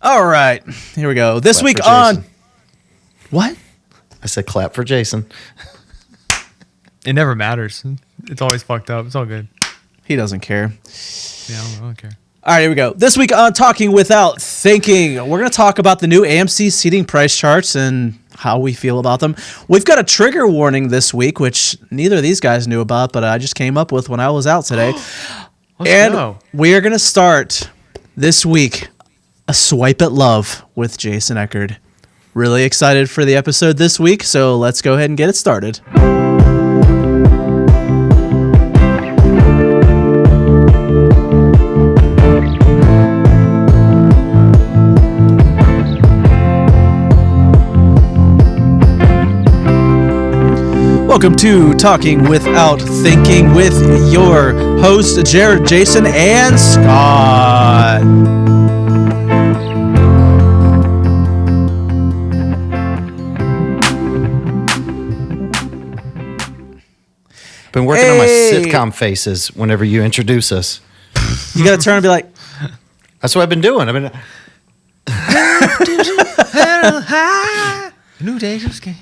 All right, here we go. This Clap week for on Jason. what? I said clap for Jason. It never matters. It's always fucked up. It's all good. He doesn't care. Yeah, I don't care. All right, here we go. This week on Talking Without Thinking, we're going to talk about the new AMC seating price charts and how we feel about them. We've got a trigger warning this week, which neither of these guys knew about, but I just came up with when I was out today. Let's go. We are going to start this week a swipe at love with Jason Eckerd. Really excited for the episode this week, so let's go ahead and get it started. Welcome to Talking Without Thinking with your hosts, Jared, Jason, and Scott. Been working on my sitcom faces whenever you introduce us. You got to turn and be like, That's what I've been doing. I've been. New days of skate.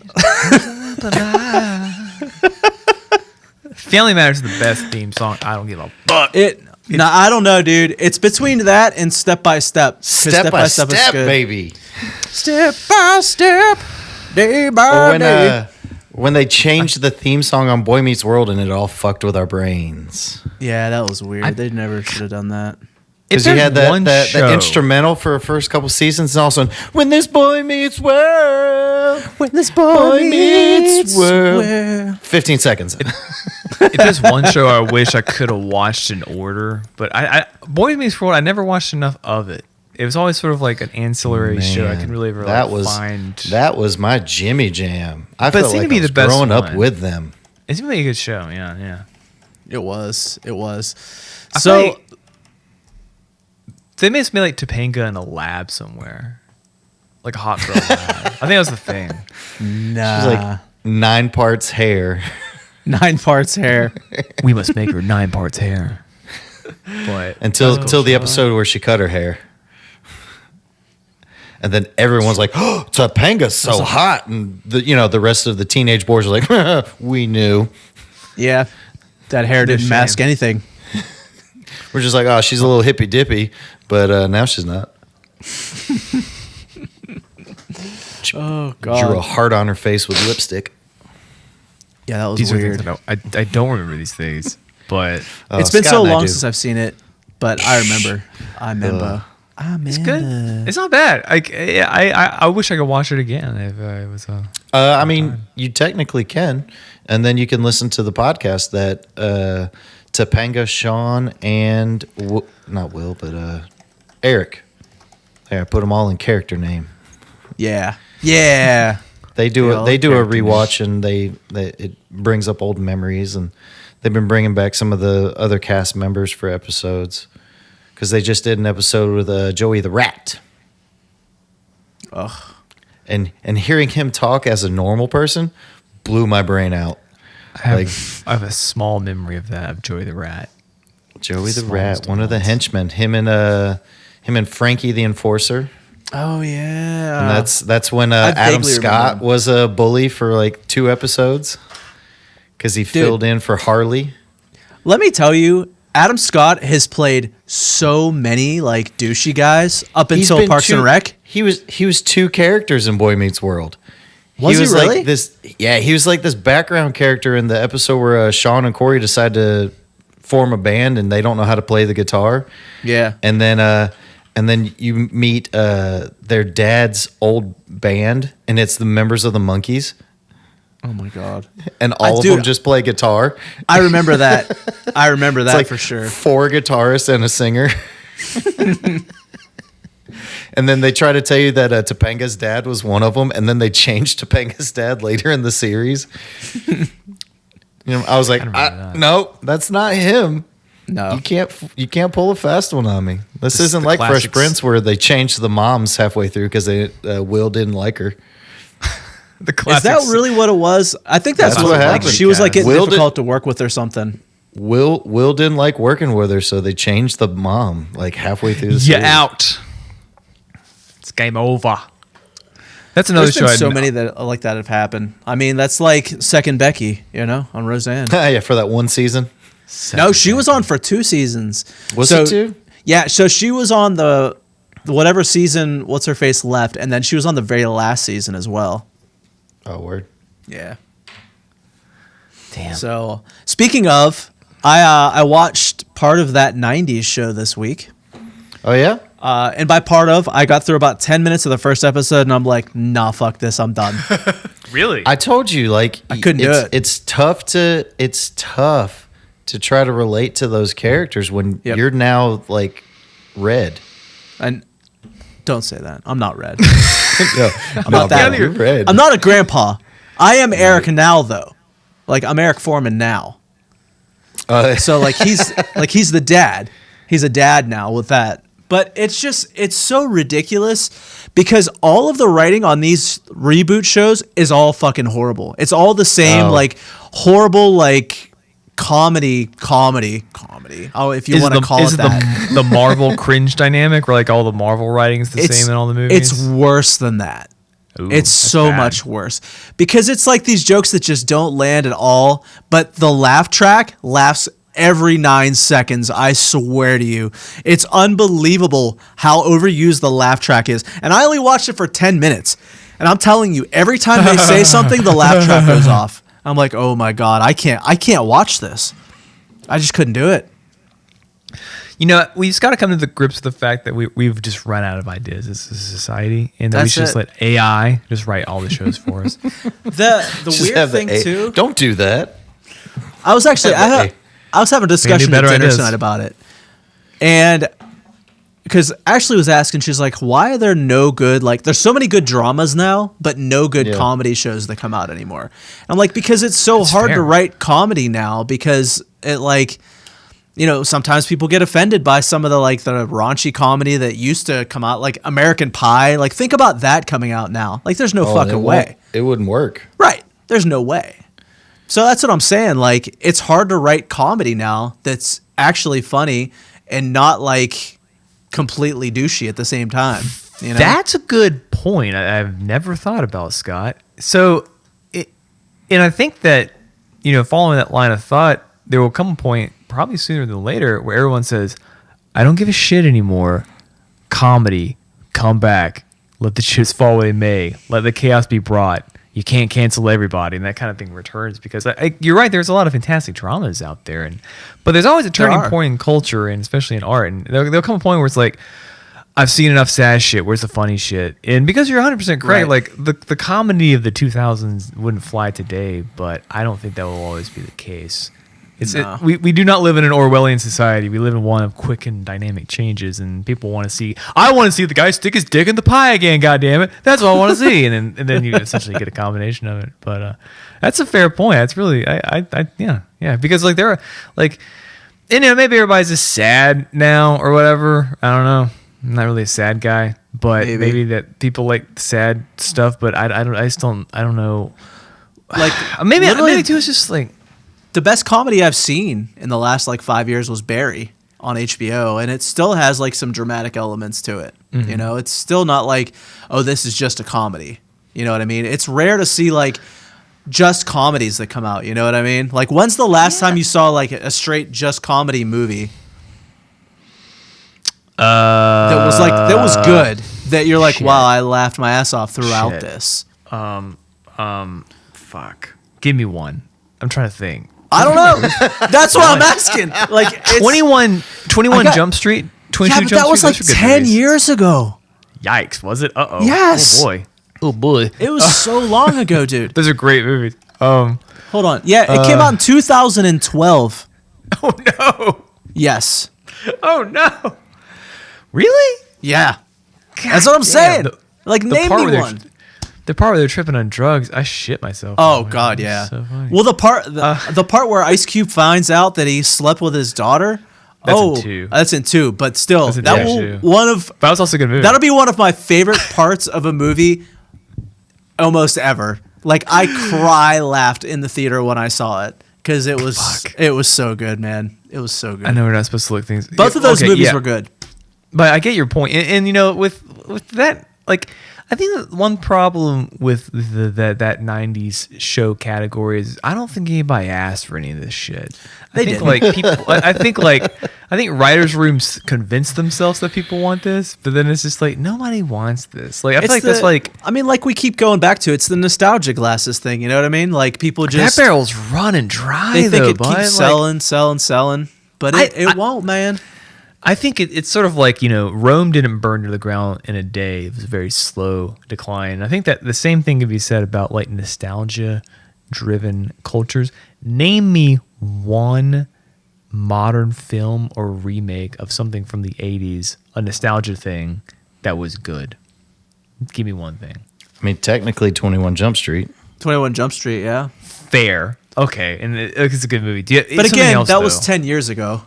Family Matters is the best theme song. I don't give a fuck. I don't know, dude. It's between that and Step by Step. 'Cause Step by step, is good. baby. Step by step, day by Or day. when they changed the theme song on Boy Meets World and it all fucked with our brains. Yeah, that was weird. They never should have done that. Because you had the instrumental for the first couple seasons, and also when this boy meets world, When this boy meets world. 15 seconds. If there's one show I wish I could have watched in order, but Boy Meets World, I never watched enough of it. It was always sort of like an ancillary show. I couldn't really ever find. That was my Jimmy Jam. I But it felt seemed like to be I was the best growing up one. with them. It seemed like a good show. Yeah. It was. I So, feel like they made something like Topanga in a lab somewhere, like a hot girl lab. I think that was the thing. nah. She's like 9 parts hair. 9 parts hair. We must make her 9 parts hair. But Until the episode where she cut her hair. And then everyone's like, "Oh, Topanga's so hot," and the rest of the teenage boys are like, "We knew." Yeah. That hair didn't shame. mask anything. We're just like, "Oh, she's a little hippy dippy," but now she's not. Oh, Drew a God. heart on her face with lipstick. Yeah, that was these weird. are things I don't remember these things, but It's been Scott so and I long do. since I've seen it, but I remember. it's good. It's not bad. I wish I could watch it again if I was. I mean, you technically can, and then you can listen to the podcast that Topanga, Sean, and not Will, but Eric. There, I put them all in character name. Yeah. Yeah. They do Yeah, they do a character rewatch, and it brings up old memories, and they've been bringing back some of the other cast members for episodes because they just did an episode with Joey the Rat. Ugh. And hearing him talk as a normal person blew my brain out. I have a small memory of that of Joey the Rat. Joey the Smallest Rat, one of the amounts. henchmen, him and Frankie the Enforcer. Oh, yeah. And that's when I Adam vaguely Scott remember. was a bully for like 2 episodes because he filled in for Harley. Let me tell you, Adam Scott has played so many like douchey guys up He's until been Parks and Rec. He was 2 characters in Boy Meets World. Was he really? like this? Yeah, he was like this background character in the episode where Sean and Corey decide to form a band and they don't know how to play the guitar. Yeah. And then you meet their dad's old band, and it's the members of the Monkees, Oh my God. and all of Dude, them just play guitar. I remember that. I remember that It's like for sure. 4 guitarists and a singer. And then they try to tell you that Topanga's dad was one of them, and then they changed Topanga's dad later in the series. I was like, remember that. no, that's not him. No. You can't pull a fast one on me. This This is isn't the like Fresh classics. Prince where they changed the moms halfway through because Will didn't like her. The Is classics. that really what it was? I think that's, That's what what like happened. she was like getting Will did- difficult to work with or something. Will didn't like working with her, so they changed the mom like halfway through the You series. out? It's game over. That's another There's show. been so many that like that have happened. I mean, that's like Second Becky, on Roseanne. Yeah, for that one season. No, she was on for 2 seasons. Was it 2? Yeah, so she was on the whatever season what's her face left, and then she was on the very last season as well. Oh, word. Yeah. Damn. So speaking of, I watched part of that '90s show this week. Oh yeah. And by part of, I got through about 10 minutes of the first episode, and I'm like, nah, fuck this, I'm done. Really? I told you, like, I couldn't do it. It's tough to try to relate to those characters when you're now like red. And don't say that. I'm not red. No, I'm not that. You're red. I'm not a grandpa. I am Eric now, though. Like, I'm Eric Foreman now. So like he's the dad. He's a dad now with that. But it's so ridiculous because all of the writing on these reboot shows is all fucking horrible. It's all the same, like horrible, like comedy. Oh, if you want to call it that. The Marvel cringe dynamic where like all the Marvel writing is the same in all the movies? It's worse than that. Ooh, it's so much worse because it's like these jokes that just don't land at all, but the laugh track laughs every 9 seconds. I swear to you, it's unbelievable how overused the laugh track is. And I only watched it for 10 minutes, and I'm telling you, every time they say something, the laugh track goes off. I'm like, oh my god, I can't watch this. I just couldn't do it. We just got to come to the grips with the fact that we've just run out of ideas as a society, and that we should just let AI just write all the shows for us. The weird thing too. Don't do that. I was actually I was having a discussion at dinner tonight about it, and because Ashley was asking, she's like, "Why are there no good there's so many good dramas now, but no good comedy shows that come out anymore?" And I'm like, because it's so hard to write comedy now because it sometimes people get offended by some of the the raunchy comedy that used to come out, like American Pie. Like, think about that coming out now. Like, there's no fucking way. It wouldn't work. Right. There's no way. So that's what I'm saying. Like, it's hard to write comedy now that's actually funny and not completely douchey at the same time. That's a good point. I've never thought about, Scott. So, and I think that following that line of thought, there will come a point, probably sooner than later, where everyone says, "I don't give a shit anymore. Comedy, come back. Let the chips fall where they may. Let the chaos be brought. You can't cancel everybody," and that kind of thing returns because you're right. There's a lot of fantastic dramas out there, but there's always a turning point in culture and especially in art. And there'll come a point where it's like, I've seen enough sad shit. Where's the funny shit? And because you're 100% correct, like the comedy of the 2000s wouldn't fly today, but I don't think that will always be the case. We do not live in an Orwellian society. We live in one of quick and dynamic changes, and people want to see. I want to see the guy stick his dick in the pie again. God damn it, that's what I want to see. And then you essentially get a combination of it. But that's a fair point. That's really yeah. Because there are maybe everybody's just sad now or whatever. I don't know. I'm not really a sad guy, but maybe that people like sad stuff. But I don't know. Maybe too. It's just the best comedy I've seen in the last 5 years was Barry on HBO, and it still has some dramatic elements to it. Mm-hmm. It's still not this is just a comedy. You know what I mean? It's rare to see just comedies that come out. You know what I mean? When's the last time you saw a straight just comedy movie that was good? That you're wow, I laughed my ass off throughout this. Fuck. Give me one. I'm trying to think. I don't know. That's what I'm asking. 21 Jump Street, 22 Jump Street. That was 10 years ago. Yikes, was it? Uh-oh. Yes. Oh boy. It was so long ago, dude. Those are great movies. Hold on. Yeah, it came out in 2012. Oh no. Yes. Oh no. Really? Yeah. God, that's what I'm saying. Name me one. The part where they're tripping on drugs, I shit myself. Oh God, yeah. So well, the part where Ice Cube finds out that he slept with his daughter. That's in 2. That's in 2. But still, that was also a good movie. That'll be one of my favorite parts of a movie, almost ever. I laughed in the theater when I saw it because it was so good, man. It was so good. I know we're not supposed to look things. Both of those movies were good. But I get your point, and with that. like I think that one problem with that '90s show category is I don't think anybody asked for any of this shit. I think writers' rooms convince themselves that people want this, but then it's just like nobody wants this. Like I feel like that's like I mean, like we keep going back to it's the nostalgia glasses thing. You know what I mean? Like people just that barrel's running dry. they think though, it bud. keeps selling, but it won't, man. I think it's sort of like, Rome didn't burn to the ground in a day. It was a very slow decline. I think that the same thing can be said about like nostalgia-driven cultures. Name me one modern film or remake of something from the 80s, a nostalgia thing, that was good. Give me one thing. I mean, technically 21 Jump Street. 21 Jump Street, yeah. Fair. Okay, and it's a good movie. But again, that was 10 years ago.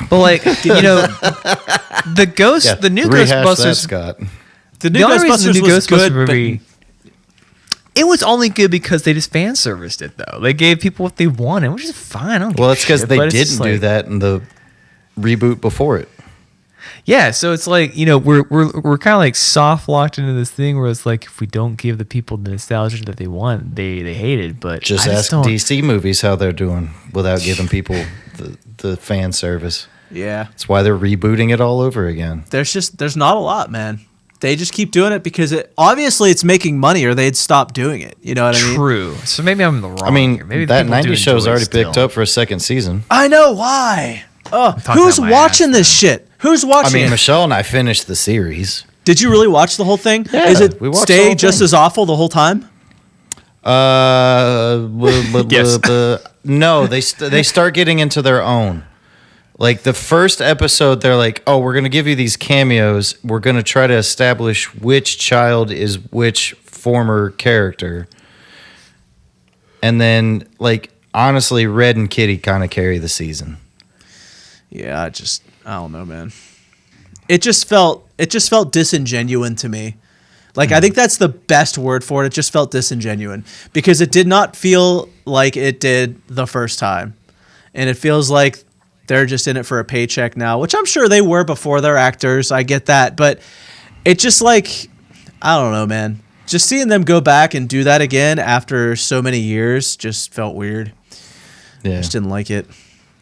But like, the new Rehash that, Ghostbusters, Scott. The new the only reason Ghostbusters the new was Ghostbusters good, movie, it was only good because they just fan serviced it though. They gave people what they wanted, which is fine. I don't Well, give it's because shit, they but it's didn't just do like- that in the reboot before it. Yeah, so it's like we're kind of like soft locked into this thing where it's like if we don't give the people the nostalgia that they want, they hate it. But Just I ask don't- DC movies how they're doing without giving people the fan service. yeah. That's why they're rebooting it all over again. There's not a lot, man. They just keep doing it because obviously it's making money, or they'd stop doing it. You know what I mean? True. So maybe I'm in the wrong. I mean, here. Maybe that people do 90s show's enjoy it already still. picked up for a second season. I know why. Oh, talking who's out my watching ass, this shit? Who's I watching mean, it? Michelle and I finished the series. Did you really watch the whole thing? Yeah, Is it we watched the stay whole just thing. as awful the whole time? Yes. No, they start getting into their own. Like the first episode, they're like, "Oh, we're gonna give you these cameos. We're gonna try to establish which child is which former character." And then, like, honestly, Red and Kitty kind of carry the season. Yeah, I don't know, man. It just felt disingenuine to me. Like I think that's the best word for it. It just felt disingenuine because it did not feel like it did the first time. And it feels like they're just in it for a paycheck now, which I'm sure they were before they're actors. I get that, but it just like I don't know, man. Just seeing them go back and do that again after so many years just felt weird. I Yeah. just didn't like it.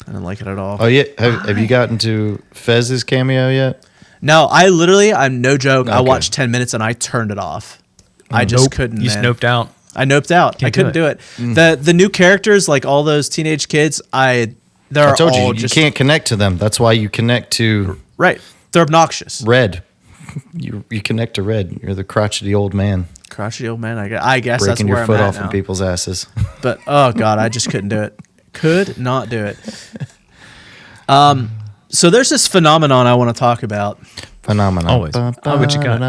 I didn't like it at all. Oh yeah. Have you gotten to Fez's cameo yet? No, I'm no joke. I Okay. watched 10 minutes and I turned it off. I just couldn't. You man. snoped out. I noped out. I Can't couldn't do do it. The new characters, like all those teenage kids, they're I told all you just can't connect to them. That's why you connect to right. They're obnoxious. Red. You connect to Red. You're the crotchety old man Crotchety old man. I guess that's breaking where your I'm foot at off now. in people's asses. But oh god, I just couldn't do it. Could not do it. So there's this phenomenon I want to talk about. Phenomenon. Always. Oh, what you got?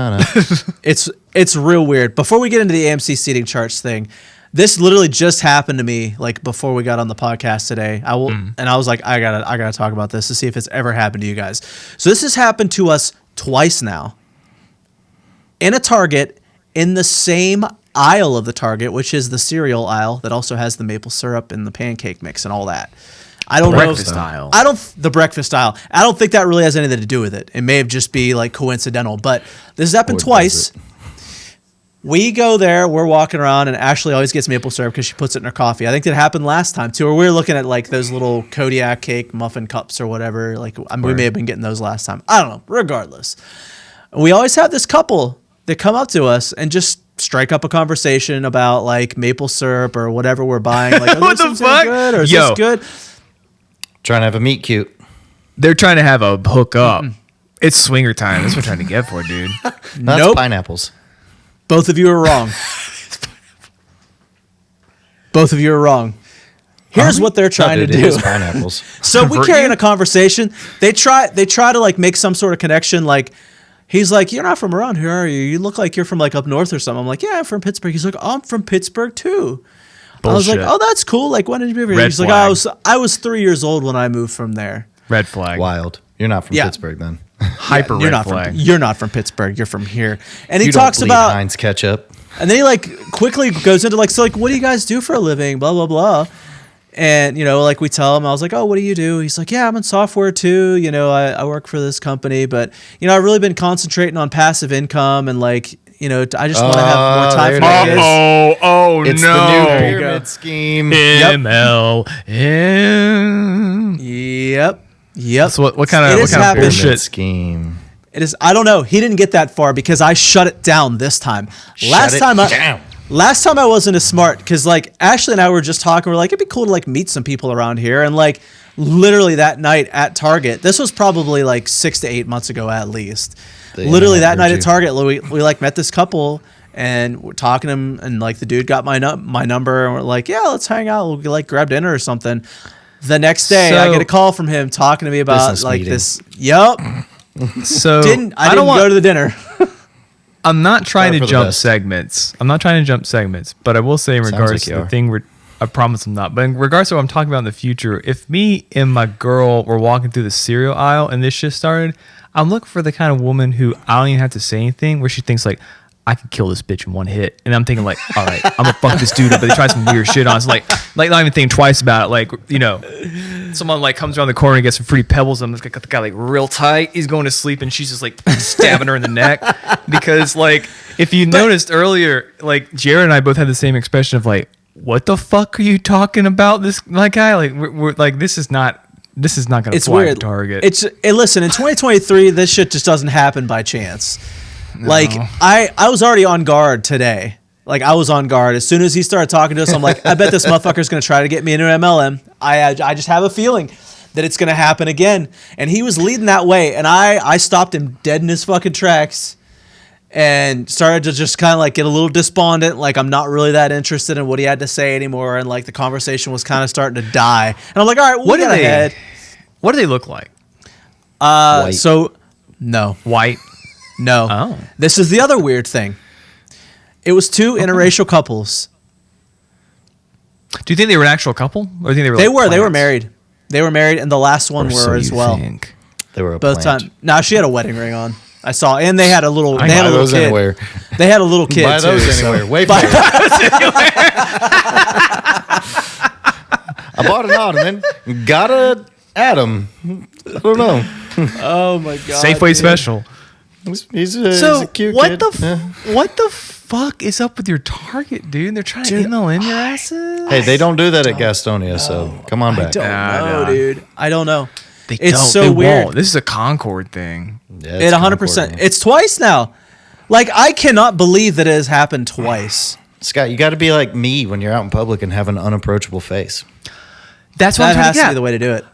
It's real weird. Before we get into the AMC seating charts thing, this literally just happened to me like before we got on the podcast today. And I was like, I gotta talk about this to see if it's ever happened to you guys. So this has happened to us twice now. In a Target, in the same aisle of the Target, which is the cereal aisle that also has the maple syrup and the pancake mix and all that. I don't Breakfast know. aisle. The breakfast aisle. I don't think that really has anything to do with it. It may have just be like coincidental, but this has happened Or does twice. it? We go there, we're walking around, and Ashley always gets maple syrup because she puts it in her coffee. I think that happened last time too, or we were looking at like those little Kodiak cake muffin cups or whatever. Like we may have been getting those last time. I don't know. Regardless, we always have this couple that come up to us and just strike up a conversation about like maple syrup or whatever we're buying. Like, What the fuck? Good, or is Yo. this good? Trying to have a meet cute. They're trying to have a hook up. It's swinger time. That's what we're trying to get for, dude. That's Nope. pineapples. Both of you are wrong. Both of you are wrong. Here's what they're trying to It do. is pineapples. So we Convert carry you? in a conversation. They try to like make some sort of connection. Like he's like, "You're not from around here, are you? You look like you're from like up north or something." I'm like, "Yeah, I'm from Pittsburgh." He's like, "Oh, I'm from Pittsburgh too." I was like, Bullshit. "Oh, that's cool. Like, when did you move here?" Red He's like, flag. I was 3 years old when I moved from there." Red flag. Wild. You're not from Yeah. Pittsburgh then. Hyper You're red not flag. you're not from Pittsburgh. You're from here. And he You talks don't bleed about Heinz ketchup. And then he like quickly goes into like, so like, what do you guys do for a living? Blah, blah, blah. And, like we tell him, I was like, oh, what do you do? He's like, yeah, I'm in software too. I work for this company, but, I've really been concentrating on passive income and I just want to have more time for my kids. It's the new pyramid scheme. MLM. Yep. So what kind of bullshit scheme? It is. I don't know. He didn't get that far because I shut it down this time. Last time I wasn't as smart because Ashley and I were just talking. We're like, it'd be cool to meet some people around here. And literally that night at Target, this was probably 6 to 8 months ago at least. Literally that night at Target, we met this couple and we're talking to him, and the dude got my number, and we're like, yeah, let's hang out. We'll grab dinner or something. The next day, I get a call from him talking to me about this. Yup. So I didn't go to the dinner. I'm not trying to jump segments. But I will say in regards to the thing I promise I'm not. But in regards to what I'm talking about in the future, if me and my girl were walking through the cereal aisle and this shit started, I'm looking for the kind of woman who I don't even have to say anything, where she thinks I could kill this bitch in one hit. And I'm thinking all right, I'm gonna fuck this dude up, but they try some weird shit on. It's not even thinking twice about it. Someone comes around the corner and gets some free pebbles. And got the guy real tight. He's going to sleep and she's just stabbing her in the neck. Because if you noticed earlier, Jared and I both had the same expression of what the fuck are you talking about? This guy? We're this is not gonna fly at Target. Listen, in 2023, this shit just doesn't happen by chance. No. I was already on guard today. I was on guard. As soon as he started talking to us, I'm like, I bet this motherfucker's going to try to get me into MLM. I just have a feeling that it's going to happen again. And he was leading that way. And I stopped him dead in his fucking tracks and started to just kind of get a little despondent. I'm not really that interested in what he had to say anymore. And the conversation was kind of starting to die. And I'm like, all right, what do they look like? White. So, no. White? No. Oh. This is the other weird thing. It was two interracial couples. Do you think they were an actual couple? Or do you think they were married. They were married, and the last one were as well. Think. They were both times. No, she had a wedding ring on. I saw, and they had a little. They had a little kid. Anywhere. They had a little kid. Buy those anywhere. Wait for it. I bought an ottoman. Got a Adam. I don't know. Oh my god. Safeway special. He's a cute kid. What the fuck is up with your Target, dude? They're trying to MLM your asses. Hey, they don't do that at Gastonia, so come on back. I don't know, dude. I don't know. It's so weird. Won't. This is a Concord thing. Yeah, it 100%. It's twice now. I cannot believe that it has happened twice. Scott, you got to be like me when you're out in public and have an unapproachable face. That's what has to be the way to do it.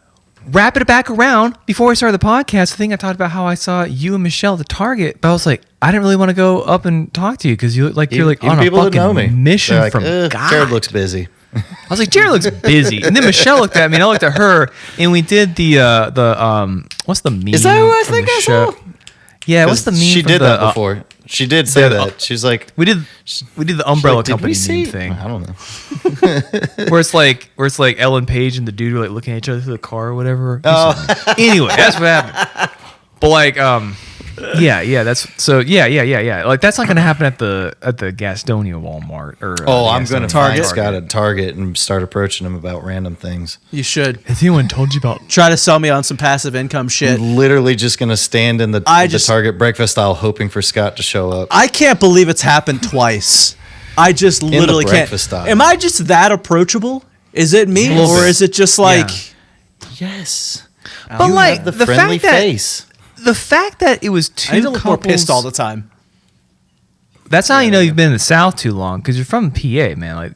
Wrap it back around. Before I started the podcast, the thing I talked about how I saw you and Michelle at the Target, but I was like, I didn't really want to go up and talk to you because you look like you're on a fucking mission from God. Jared looks busy. I was like, Jared looks busy, and then Michelle looked at me, and I looked at her, and we did the what's the meme? Is that who I think I saw? Yeah, what's the meme? She did that before. She did say that. She's like, we did the Umbrella Company meme thing. I don't know. where it's like Ellen Page and the dude are looking at each other through the car or whatever. Oh. Anyway, that's what happened. But that's so that's not gonna happen at the Gastonia Walmart or. I'm gonna find Scott at Target and start approaching him about random things. You should. Has anyone told you about? Try to sell me on some passive income shit. I'm literally just gonna stand in the Target breakfast aisle hoping for Scott to show up. I can't believe it's happened twice. I just literally can't. Aisle. Am I just that approachable? Is it me, or is it just Yes. But you have the friendly face. The fact that it was two I need to look couples, more pissed all the time. That's how you know you've been in the South too long, because you're from PA, man.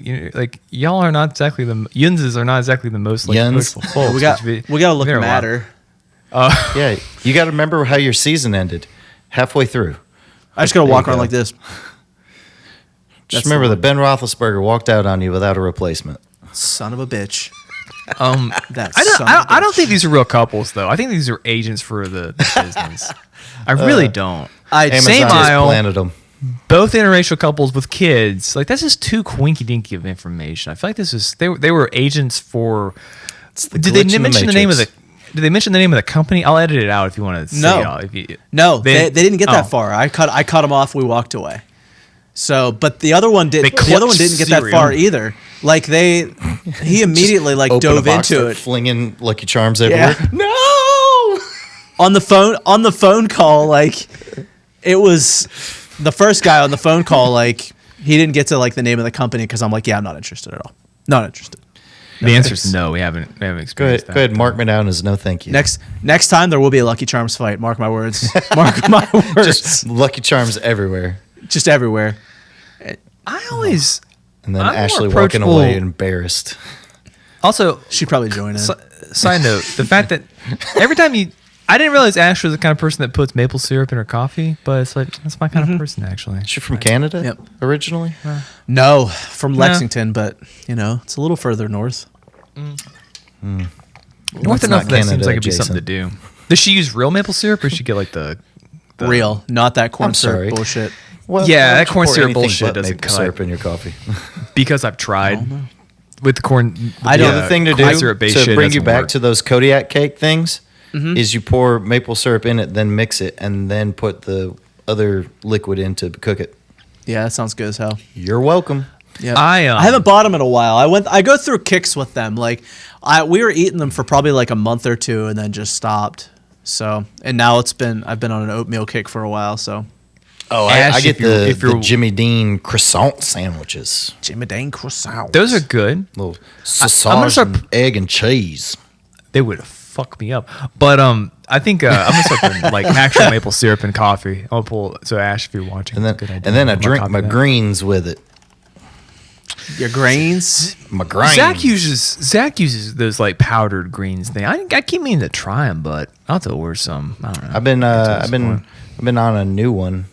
Y'all are not exactly the Yunzes are not exactly the most approachable folks. we got to look madder. Yeah, you got to remember how your season ended. Halfway through, I just got to walk around like this. Just remember that Ben Roethlisberger walked out on you without a replacement. Son of a bitch. I don't think these are real couples, though. I think these are agents for the business. I really don't. Same aisle, planted them. Both interracial couples with kids. That's just too quinky dinky of information. I feel like this is they were agents for. Did they mention the name of the? Did they mention the name of the company? I'll edit it out if you want to. No, they didn't get that far. I cut them off. We walked away. So, but the other one didn't. The other one didn't get that far either. Like he immediately like Open a dove box, into start it flinging Lucky Charms everywhere. Yeah. No. on the phone call. Like it was the first guy on the phone call. Like he didn't get to like the name of the company because I'm like, yeah, I'm not interested at all. Not interested. The answer is no. We haven't experienced that. Go ahead. Mark me down as no thank you. Next time there will be a Lucky Charms fight. Mark my words. Mark my words. Just Lucky Charms everywhere. Just everywhere. I always. And then I'm more Ashley walking approachable. away embarrassed. Also, She'd probably join in. side note: the fact that every time I didn't realize Ashley was the kind of person that puts maple syrup in her coffee, but it's like that's my kind of person actually. Is she from Canada Yep. originally? No, from Lexington, but it's a little further north. North That's enough not that seems Canada like it'd be something to do. Does she use real maple syrup, or does she get like the Real, not that corn I'm syrup sorry. bullshit. Well, Yeah, why that don't you corn pour syrup anything bullshit but doesn't maple cut. syrup in your coffee. Because I've tried with the corn. I don't- The thing to corn do syrup-based to shit bring you doesn't back work. to those Kodiak cake things is you pour maple syrup in it, then mix it, and then put the other liquid in to cook it. Yeah, that sounds good as hell. You're welcome. Yeah, I haven't bought them in a while. I go through kicks with them. Like we were eating them for probably like a month or two, and then just stopped. So and now I've been on an oatmeal kick for a while. So Oh, Ash, I get if the you're- Jimmy Dean croissant sandwiches. Jimmy Dane croissant. Those are good. Little gonna sausage, start- and egg, and cheese. They would fuck me up. But I think I'm gonna start putting like actual maple syrup in coffee. I'll pull. So Ash, if you're watching, And then, it's a good idea. and then I I'm gonna drink copy my that. greens with it. Your grains. My greens. Zach uses those like powdered greens thing. I keep meaning to try them, but I'll have to order some. I don't know. I've been on a new one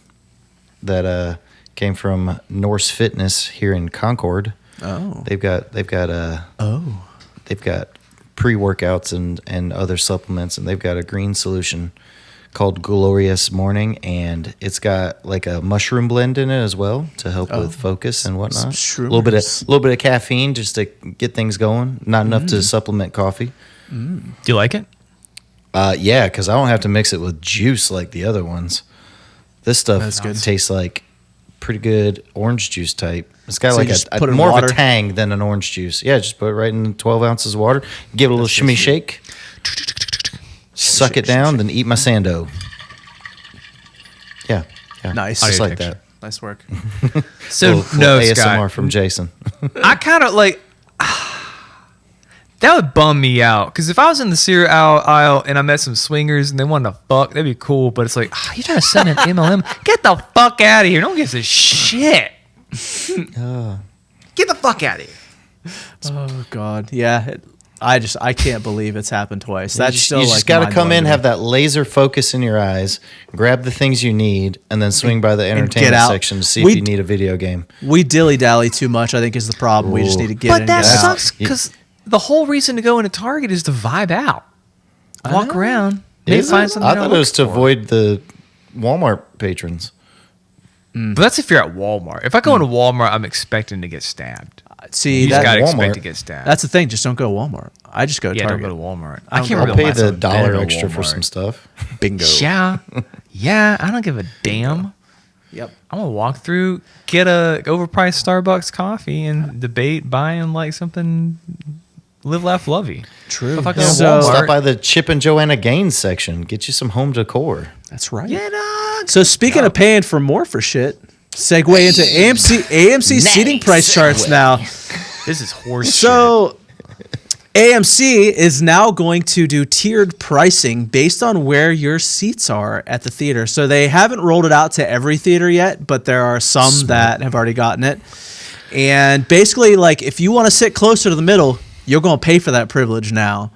that came from Norse Fitness here in Concord. Oh. They've got pre-workouts and other supplements, and they've got a green solution called Glorious Morning, and it's got like a mushroom blend in it as well to help with focus and whatnot. Some A little shroomers. bit of caffeine just to get things going. Not enough to supplement coffee. Do you like it? Yeah, because I don't have to mix it with juice like the other ones. This stuff That's good. tastes like pretty good orange juice type. It's got So like you just a put it in more of water? a tang than an orange juice. Yeah, just put it right in 12 ounces of water. Give it a little shimmy shake. Suck it down, then eat my sando. Yeah. Nice. Just Audio like texture. that. Nice work. So Little no, ASMR Scott. from Jason. I kind of like that would bum me out because if I was in the cereal aisle and I met some swingers and they wanted to fuck, that'd be cool. But it's like, you trying to send an MLM? Get the fuck out of here! Don't give a shit. Get the fuck out of here. Oh God. Yeah. I can't believe it's happened twice. That's still you like just got to come mind-blowing in, to me. have that laser focus in your eyes, grab the things you need, and then swing by the entertainment out. section to see We- if you need a video game. We dilly dally too much. I think is the problem. We just need to get in But and that get out. sucks because the whole reason to go into Target is to vibe out, walk know. around, maybe Is find it? something. I you're thought it was to looking for. avoid the Walmart patrons. But that's if you're at Walmart. If I go into Walmart, I'm expecting to get stabbed. See, You just that, gotta Walmart. expect to get stabbed. that's the thing. Just don't go to Walmart. I just go to yeah, Target. don't go to Walmart. I I don't can't go to remember Pay last the time I've been dollar to extra for Walmart. some stuff. Bingo. Yeah, I don't give a damn. Yep. I'm gonna walk through, get a overpriced Starbucks coffee, and debate buying like something. Live, laugh, lovey. True. If I go to So- Walmart, Stop by the Chip and Joanna Gaines section. Get you some home decor. That's right. yeah, dog. So speaking of paying for more for shit, segue into AMC seating price charts now. This is horse So AMC is now going to do tiered pricing based on where your seats are at the theater. So they haven't rolled it out to every theater yet, but there are some that have already gotten it. And basically, like if you want to sit closer to the middle, you're going to pay for that privilege now.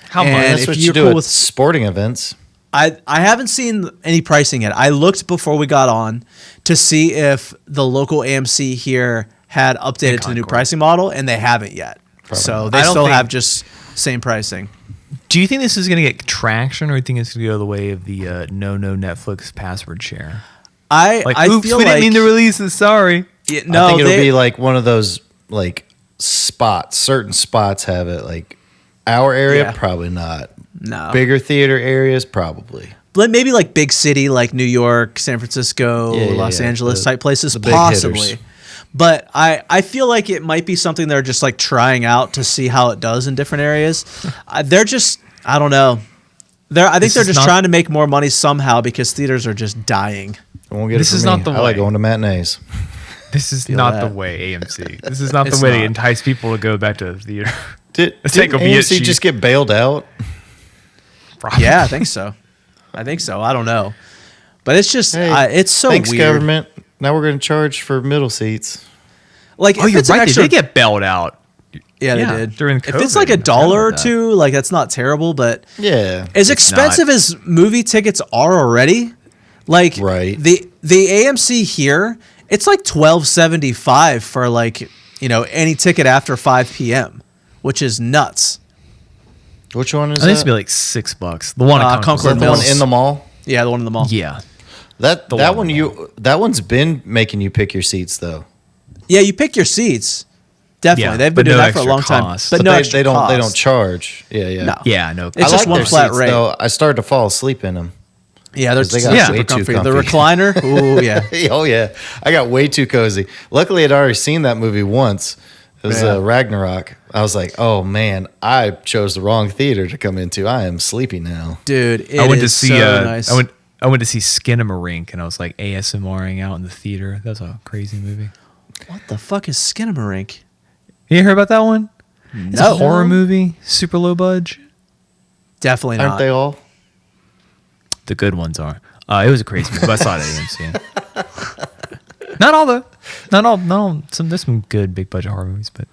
How much? And That's if what you're you do cool at with- sporting events. I haven't seen any pricing yet. I looked before we got on to see if the local AMC here had updated to the new Concord. pricing model, and they haven't yet. So they I don't still think- have just same pricing. Do you think this is gonna get traction, or do you think it's gonna go the way of the no Netflix password share? I Oops, feel we like didn't mean to release it. Sorry. Yeah, no, I think it'll they- be like one of those like spots. Certain spots have it. Like our area, Yeah. probably not. no. Bigger theater areas, probably. maybe like big city like New York, San Francisco, Los Angeles type places, the big possibly. hitters. But I feel like it might be something they're just like trying out to see how it does in different areas. They're just, I don't know. I think they're just trying to make more money somehow because theaters are just dying. This is not the way. I like going to matinees. This is not the way, AMC. This is not the way to entice people to go back to the theater. Did AMC just get bailed out? Probably. Yeah, I think so. I don't know. But it's just, it's so thanks, weird. Government. Now we're going to charge for middle seats. Like, you're right. They did get bailed out. Yeah, they did. During COVID, if it's like $1 or $2, like that's not terrible. But as expensive as movie tickets are already, like the AMC here, it's like $12.75 for like any ticket after 5 p.m., which is nuts. Which one is that? It used to be like $6. The one at Concord the one in the mall. Yeah, the one in the mall. Yeah, that one's been making you pick your seats though. Yeah, you pick your seats. Definitely, they've been doing that for a long time. But no extra cost. They don't charge. No. It's just one flat rate. Though. I started to fall asleep in them. Yeah, they're way too comfy. The recliner, ooh yeah. Oh yeah, I got way too cozy. Luckily, I'd already seen that movie once. It was Ragnarok. I was like, oh man, I chose the wrong theater to come into. I am sleepy now, dude. I went to see. Nice. I went to see Skinamarink, and I was like ASMRing out in the theater. That was a crazy movie. What the fuck is Skinamarink? You heard about that one? No. It's a horror movie, super low budge. Definitely not. Aren't they all? The good ones are. It was a crazy movie, but I saw it at AMC. Not all though. Not all. There's some good big budget horror movies, but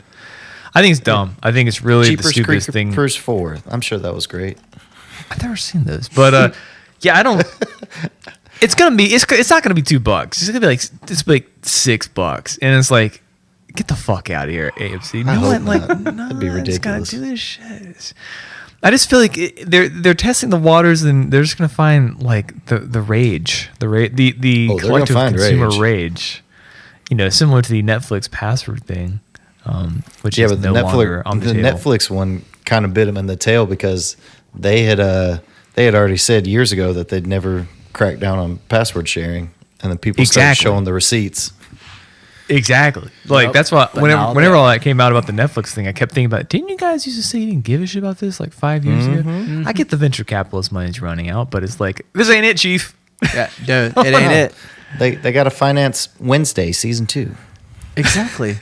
I think it's dumb. I think it's really Jeepers the stupidest thing. Creepers 4. I'm sure that was great. I've never seen those, but I don't. It's gonna be. It's not gonna be $2. It's gonna be like $6, and it's like, get the fuck out of here, AMC. That'd be ridiculous. It's gotta do this shit. I just feel like they're testing the waters, and they're just gonna find like the collective consumer rage. Similar to the Netflix password thing, which is no longer on the table. The Netflix one kind of bit them in the tail because they had already said years ago that they'd never crack down on password sharing, and then people started showing the receipts. Exactly. Like that's why whenever all that came out about the Netflix thing, I kept thinking about, didn't you guys used to say you didn't give a shit about this like 5 years ago? Mm-hmm. I get the venture capitalist money's running out, but it's like, this ain't it, Chief. Yeah, dude, it ain't it. They got to finance Wednesday season 2. Exactly.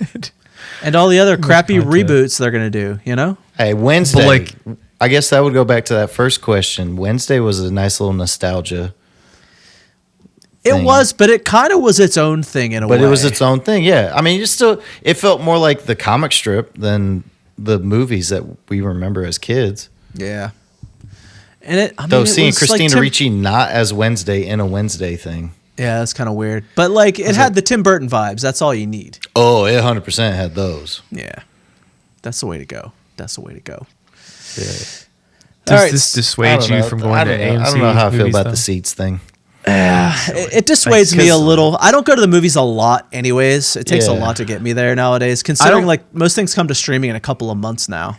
And all the other crappy reboots they're gonna do. Hey, Wednesday. I guess that would go back to that first question. Wednesday was a nice little nostalgia. It was, but it kind of was its own thing in a way. But it was its own thing, yeah. I mean, it felt more like the comic strip than the movies that we remember as kids. Yeah. And seeing Christina Ricci not as Wednesday in a Wednesday thing. Yeah, that's kind of weird. But like, it had the Tim Burton vibes. That's all you need. Oh, it 100% had those. Yeah. That's the way to go. Yeah. Does this dissuade you from going to AMC? I don't know how I feel about though? the seats thing. It dissuades me a little. I don't go to the movies a lot anyways. It takes a lot to get me there nowadays, considering like most things come to streaming in a couple of months now.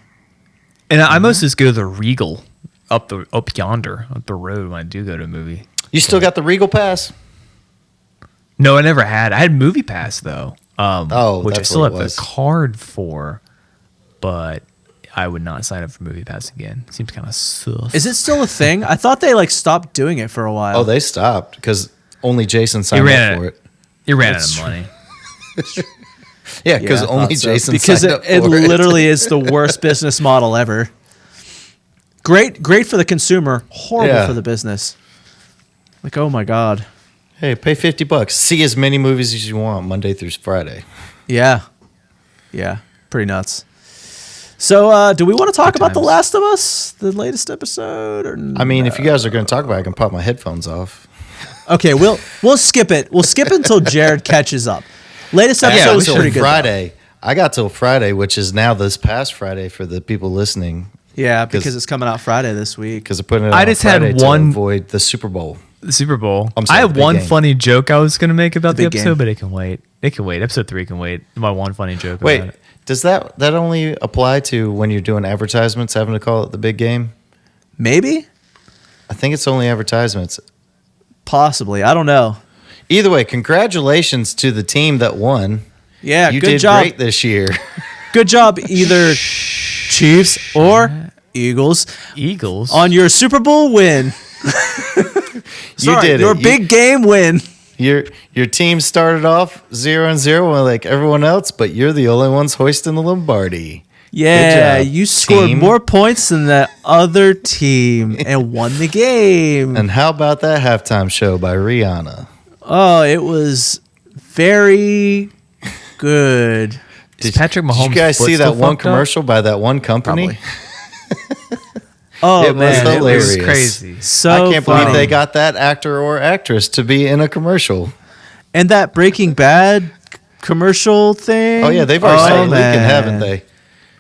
And I mostly just go to the Regal up yonder, up the road when I do go to a movie. You still got the Regal Pass? No, I never had. I had Movie Pass though. Which I still have the card for, but I would not sign up for Movie Pass again. Seems kind of sus. Is it still a thing? I thought they like stopped doing it for a while. Oh, they stopped because only Jason signed up for it. You ran out of money. Yeah, because only Jason signed up for it. Because it literally is the worst business model ever. Great for the consumer, horrible for the business. Like, oh my God. Hey, pay $50. See as many movies as you want Monday through Friday. Yeah. Yeah. Pretty nuts. So, do we want to talk about The Last of Us, the latest episode? Or I mean, if you guys are going to talk about it, I can pop my headphones off. Okay, we'll skip it. We'll skip it until Jared catches up. Latest episode was pretty good. Friday. I got till Friday, which is now this past Friday for the people listening. Yeah, because it's coming out Friday this week. Because they're putting it on Friday to avoid the Super Bowl. The Super Bowl. Sorry, I have one funny joke I was going to make about the episode, game. but it can wait. It can wait. Episode 3 can wait. My one funny joke about it. Does that only apply to when you're doing advertisements, having to call it the big game? Maybe. I think it's only advertisements. Possibly. I don't know. Either way, congratulations to the team that won. Yeah, you good did job. great this year. Good job, either Chiefs or Eagles. Eagles On your Super Bowl win. You did your it. big game win. Your team started off 0-0 like everyone else, but you're the only ones hoisting the Lombardi. Yeah, Good job, you scored team. more points than the other team and won the game. And how about that halftime show by Rihanna? Oh, it was very good. Is Patrick Mahomes' Did you guys foot see still that one fucked up? commercial by that one company? Probably. Oh, It was man. It hilarious. was crazy. So I can't funny. believe they got that actor or actress to be in a commercial. And that Breaking Bad commercial thing. Oh yeah, they've already started man. leaking, haven't they?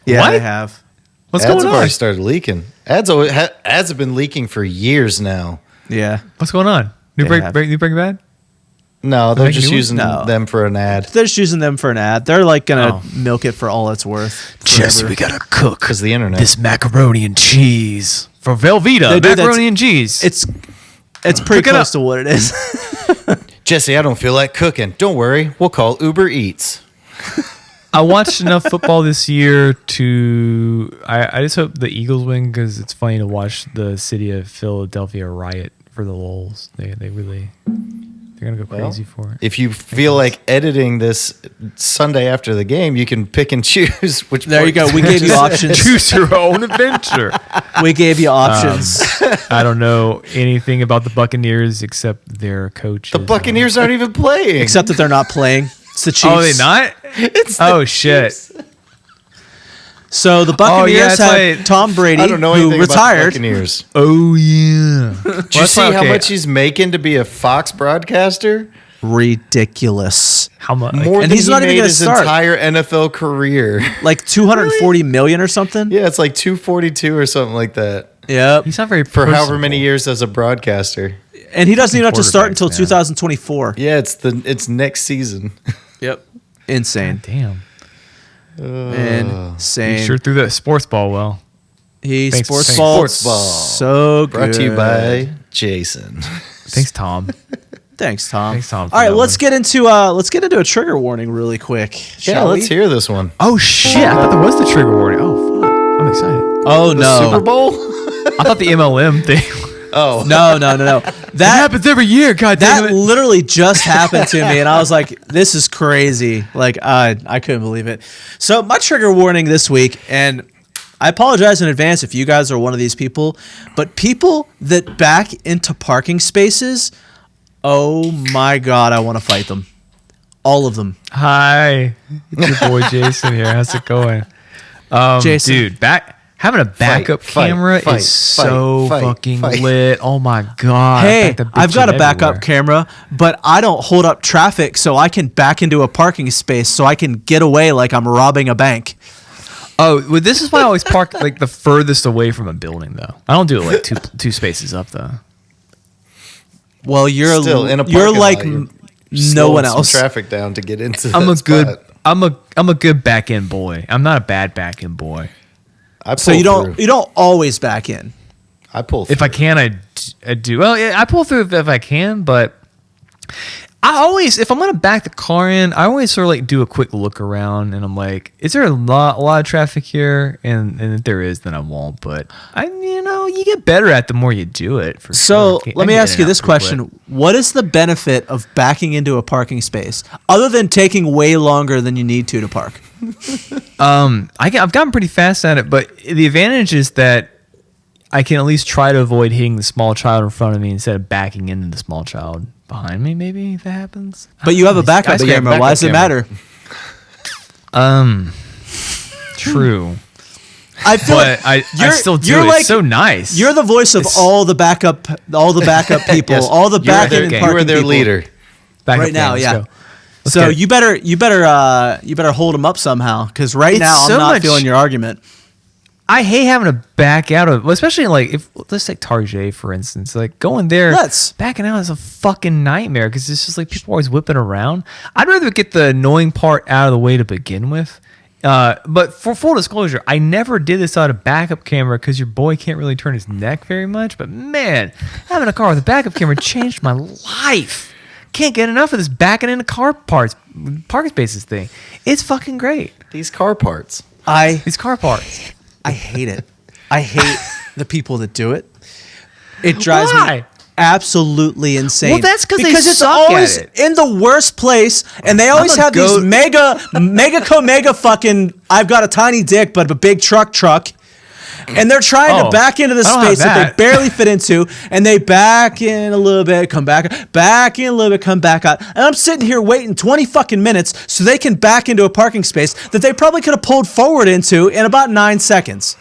Yeah, What? they have. What's Ads going have on? already started leaking. Ads have been leaking for years now. Yeah. What's going on? New They have. Breaking Bad? No, they're making just new ones? using No. them for an ad They're just using them for an ad. They're like going to Oh. milk it for all it's worth. Jesse, forever. we gotta cook because the internet. this macaroni and cheese for Velveeta. They do, Macaroni that's- and cheese. It's pretty Cook it close up. to what it is. Jesse, I don't feel like cooking. Don't worry, we'll call Uber Eats. I watched enough football this year to. I just hope the Eagles win because it's funny to watch the city of Philadelphia riot for the lulz. They really they're gonna go crazy for it. If you feel like editing this Sunday after the game, you can pick and choose which. There you part- go. We gave you options. Choose your own adventure. We gave you options. I don't know anything about the Buccaneers except their coach. The Buccaneers aren't even playing. Except that they're not playing. It's the Chiefs. Oh, they not? It's the Oh shit! So the Buccaneers it's have like- Tom Brady, I don't know who anything about the retired. Buccaneers. Oh yeah. Did you see how much he's making to be a Fox broadcaster? Ridiculous. How much? More And than he's he not even made gonna his start. entire NFL career. Like 240 million or something. Yeah, it's like 242 or something like that Yep. He's not very for however personable. many years as a broadcaster. And he doesn't even have to start until Quarterbacks, man. 2024. Yeah, it's next season. Yep. Insane. Damn. Insane. He sure threw that sports ball well. He Thanks- sports thanks. ball. Sports ball. So good. Brought to you by Jason. Thanks, Tom. Thanks, Tom. Thanks, Tom, for All right, that let's one. get into a trigger warning really quick. Yeah, shall let's we? hear this one. Oh shit! I thought there was the trigger warning. Oh fuck! I'm excited. Oh The no. Super Bowl? I thought the MLM thing. Oh. No. That That happens every year. God damn that it! literally just happened to me, and I was like, "This is crazy!" Like I couldn't believe it. So my trigger warning this week, and I apologize in advance if you guys are one of these people, but people that back into parking spaces, oh my god, I want to fight them, all of them. Hi, it's your boy Jason here. How's it going? Jason. Dude, having a backup fight, camera fight, is so fight, fucking fight. lit. Oh my god! Hey, Back that bitch I've got in a backup everywhere. camera, but I don't hold up traffic, so I can back into a parking space so I can get away like I'm robbing a bank. Oh, well, this is why I always park like the furthest away from a building, though. I don't do it like two spaces up, though. Well, you're Still in a you're parking like lot, you're no slowing one some else. traffic down to get into I'm that a good. spot. I'm a good back end boy. I'm not a bad back end boy. I So pull you through. don't always back in. I pull If I through. can, I do. Well, yeah, I pull through if I can, but I always, if I'm gonna back the car in, I always sort of like do a quick look around, and I'm like, is there a lot of traffic here? And if there is, then I won't. But you get better at the more you do it. For So sure. let I me get ask in you and this out pretty question: quick. what is the benefit of backing into a parking space other than taking way longer than you need to park? I've gotten pretty fast at it, but the advantage is that I can at least try to avoid hitting the small child in front of me instead of backing into the small child behind me. Maybe if that happens. But you have a backup But you have camera. Why backup does it camera. matter? True. I feel But I still do. You're It's like so nice. You're the voice of all the backup people, Yes, all the you are backing their- and you parking are their people. leader. Back right up now, game, yeah. let's go. Let's So get it. you better hold them up somehow, because right It's now I'm so not much- feeling your argument. I hate having to back out of, well, especially like if let's take Tarjay for instance, like going there, backing out is a fucking nightmare because it's just like people always whipping around. I'd rather get the annoying part out of the way to begin with, But for full disclosure, I never did this out of backup camera because your boy can't really turn his neck very much. But man, having a car with a backup camera changed my life. Can't get enough of this backing into parking spaces thing. It's fucking great. These car parts. These car parts. I hate it. I hate the people that do it. It drives Why? me absolutely insane. Well, that's because it's suck always at it. in the worst place, and they always I'm a have goat. these mega fucking. I've got a tiny dick, but a big truck, and they're trying to back into the I don't have space that that. they barely fit into, and they back in a little bit, come back in a little bit, come back out, and I'm sitting here waiting 20 fucking minutes so they can back into a parking space that they probably could have pulled forward into in about 9 seconds.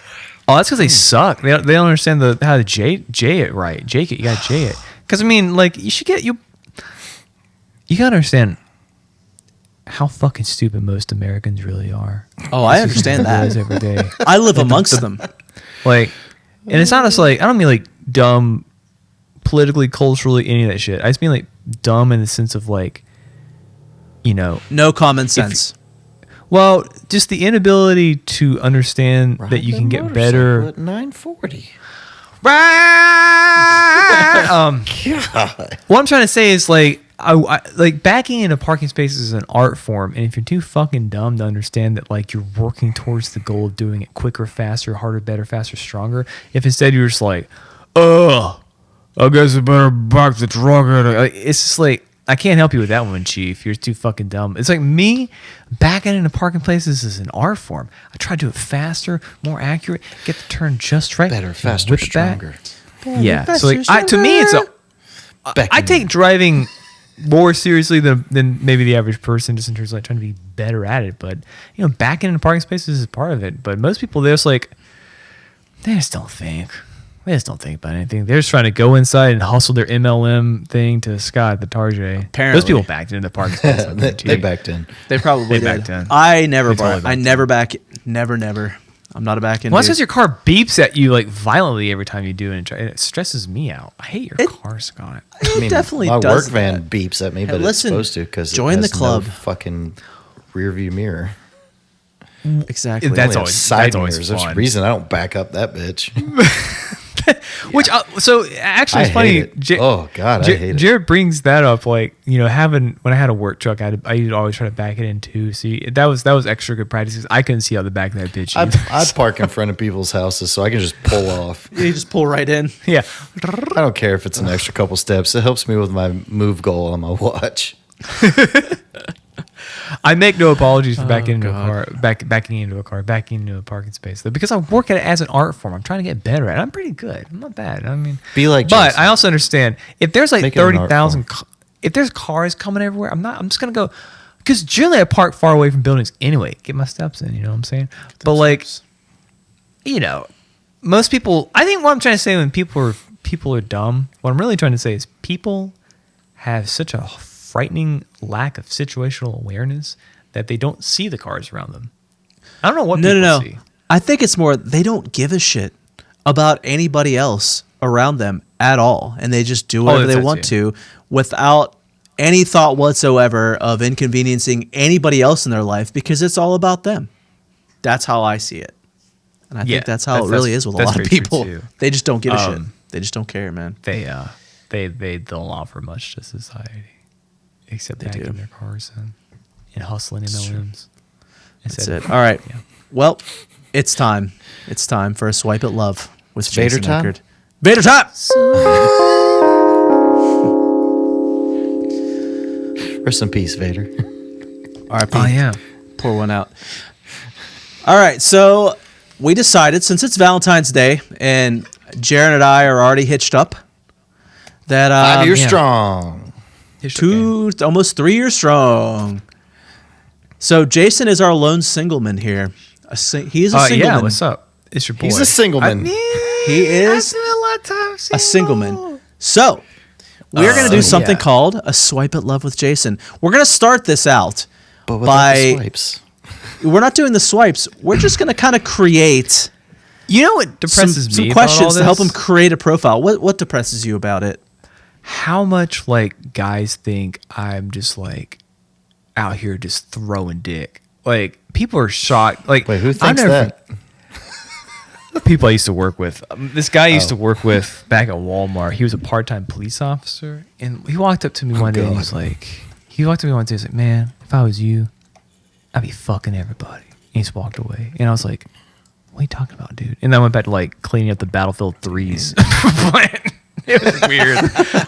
Oh, that's because they suck. They don't understand how to J it right. Jake it. You got to J it. Because I mean, like you gotta understand how fucking stupid most Americans really are. Oh, I understand Realize that. every day. I live amongst them. Like, and it's not just like I don't mean like dumb, politically, culturally, any of that shit. I just mean like dumb in the sense of like, No common sense. well, just the inability to understand that you can get better. At 940. What I'm trying to say is like I like backing into parking spaces is an art form, and if you're too fucking dumb to understand that like you're working towards the goal of doing it quicker, faster, harder, better, faster, stronger, if instead you're just like, I guess I better back the truck. Like, it's just like I can't help you with that one, Chief. You're too fucking dumb. It's like me backing into parking places is an art form. I try to do it faster, more accurate, get the turn just right, Better, and faster, whip it back. stronger. Yeah. So like, to me, it's I take driving more seriously than maybe the average person, just in terms of like trying to be better at it. But backing into parking spaces is part of it. But most people, they just don't think. They just don't think about anything. They're just trying to go inside and hustle their MLM thing to Scott, the Tarjay. Apparently. Those people backed into the parking space. They backed in. They probably They did. backed in. I never They totally back. I backed never back. Never. I'm not a back in. Well, that's dude. because your car beeps at you like violently every time you do it. And it stresses me out. I hate your car, Scott. It definitely My does. work van that. beeps at me, but listen, it's supposed to because join the club. No fucking rear view mirror. Exactly. That's Only have always- side that's always mirrors. There's a fun. reason I don't back up that bitch. Which so actually, it's I funny. hate it. Oh, God, I hate it. Jared brings that up, like having when I had a work truck, I used to always try to back it in too. See, that was extra good practice. 'Cause I couldn't see out the back of that bitch. I'd park in front of people's houses so I can just pull off. You just pull right in. Yeah, I don't care if it's an extra couple steps. It helps me with my move goal on my watch. I make no apologies for backing into God. a car, backing into a parking space though, because I work at it as an art form. I'm trying to get better at it. I'm pretty good. I'm not bad. I mean, Be like but Jason. I also understand if there's like Make it an art 30,000, if there's cars coming everywhere, I'm just gonna go. Because generally I park far away from buildings anyway. Get my steps in. You know what I'm saying? But like, most people. I think what I'm trying to say when people are dumb. What I'm really trying to say is people have such a frightening lack of situational awareness that they don't see the cars around them. I don't know what people see. I think it's more they don't give a shit about anybody else around them at all, and they just do whatever that's they that want too. to without any thought whatsoever of inconveniencing anybody else in their life because it's all about them. That's how I see it. And I Yeah, think that's how it really is with a lot of very true, people. too. They just don't give a shit. They just don't care, man. They don't offer much to society except They backing do. their cars and hustling MLMs. That's it. All right. Yeah. Well, it's time. It's time for a swipe at love with Vader Jason time? Eckert. Vader time. Rest in peace, Vader. R.I.P. Oh yeah. Pour one out. All right, so we decided since it's Valentine's Day and Jaron and I are already hitched up, that 5 years yeah. strong. almost 3 years strong. So Jason is our lone singleman here. He's a singleman. Yeah. What's up? It's your boy. He's a singleman. He is a singleman. So we're going to do something called a swipe at love with Jason. We're going to start this out But without by the swipes. we're not doing the swipes. We're just going to kind of create You know what depresses me some about questions all to help this? him create a profile. What depresses you about it? How much like guys think I'm just like out here just throwing dick like people are shocked. Like, Wait, who I thinks never- that? People I used to work with. This guy I used to work with back at Walmart. He was a part-time police officer, and he walked up to me one day and he was like, "Man, if I was you, I'd be fucking everybody." And he just walked away, and I was like, "What are you talking about, dude?" And then I went back to like cleaning up the Battlefield 3s. It was weird.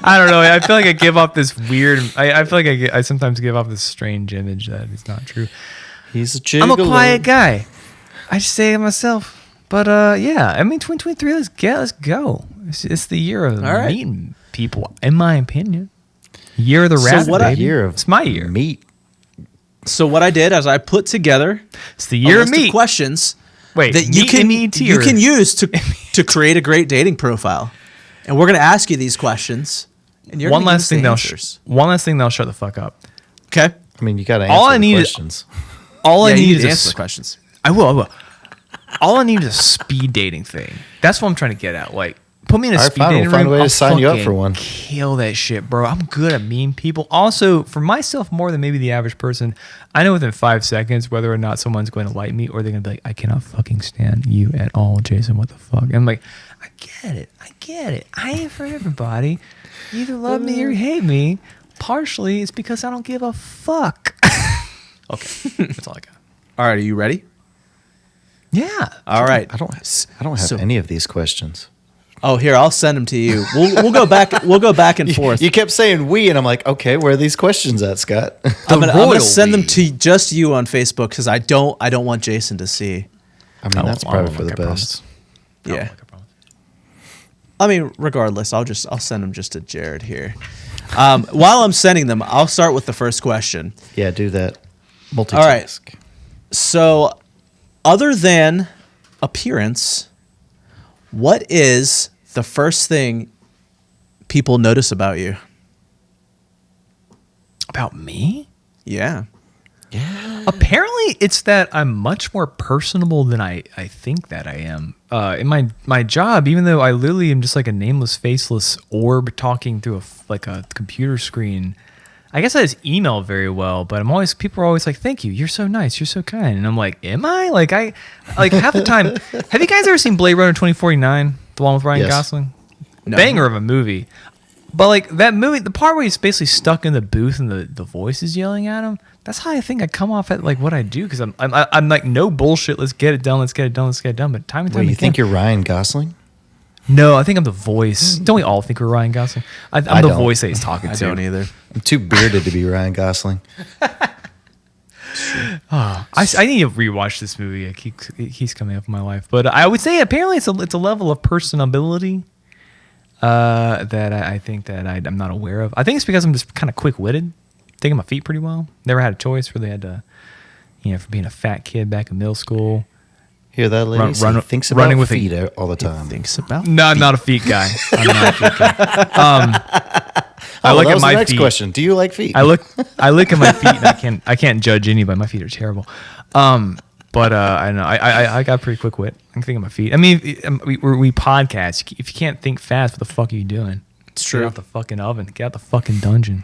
I don't know. I feel like I give off this weird. I feel like I sometimes give off this strange image that is not true. He's a gigolo. I'm a quiet guy. I just say to myself. But yeah, I mean, 2023. Let's go. It's the year of meeting people, in my opinion. Year of the rabbit, baby. It's my year. Meat. So what I did is I put together It's the year a of list meat. of questions Wait, that meat you can use to create a great dating profile, and we're going to ask you these questions. And you're one gonna give last us the thing they'll answers. one last thing they'll shut the fuck up. Okay. I mean, you got to All answer I the need is- questions. All I you need need is to a answer the s- questions. I will. All I need is a speed dating thing. That's what I'm trying to get at. Like, put me in a All right, speed fine. We'll dating find a room. way to I'll sign you up for fucking one. Kill that shit, bro. I'm good at meeting people. Also, for myself, more than maybe the average person, I know within 5 seconds whether or not someone's going to like me or they're going to be like, "I cannot fucking stand you at all, Jason. What the fuck?" And I'm like, I get it. I ain't for everybody. You either love me or you hate me. Partially, it's because I don't give a fuck. Okay, that's all I got. All right, are you ready? Yeah. All right. I don't have So- any of these questions. Oh, here, I'll send them to you. We'll go back. We'll go back and forth. You kept saying we, and I'm like, okay, where are these questions at, Scott? I'm gonna royal send them we. to just you on Facebook because I don't want Jason to see. I mean, that's I probably won't for the look, I best. Yeah. I mean, regardless, I'll send them just to Jared here. While I'm sending them, I'll start with the first question. Yeah, do that. Multitask. All right. So, other than appearance, what is the first thing people notice about you? About me? Yeah. Apparently, it's that I'm much more personable than I think that I am. In my job, even though I literally am just like a nameless, faceless orb talking through a computer screen, I guess I just email very well. But people are always like, "Thank you, you're so nice, you're so kind," and I'm like, "Am I?" Like half the time. Have you guys ever seen Blade Runner 2049, the one with Ryan Yes. Gosling? No. Banger of a movie. But like that movie, the part where he's basically stuck in the booth and the voice is yelling at him, that's how I think I come off at like what I do, because I'm like, no bullshit, let's get it done. But time and time Wait, you again, think you're Ryan Gosling? no, I think I'm the voice. Don't we all think we're Ryan Gosling? I'm I the don't. voice that he's talking I to. don't either. I'm too bearded to be Ryan Gosling. I need to rewatch this movie. It keeps coming up in my life, but I would say apparently it's a level of personability that I think that I'm not aware of. I think it's because I'm just kind of quick-witted, thinking my feet pretty well. Never had a choice. Really had to, for being a fat kid back in middle school. Hear that, ladies? Run- He thinks about running with a- feet all the time. Thinks about. No, I'm not a feet guy. I'm not a feet guy. I look that at was my the next feet. question. Do you like feet? I look at my feet and I can't judge anybody. My feet are terrible. But I know I got pretty quick wit. I can think of my feet. I mean, we podcast. If you can't think fast, what the fuck are you doing? It's true. Get out the fucking oven. Get out the fucking dungeon.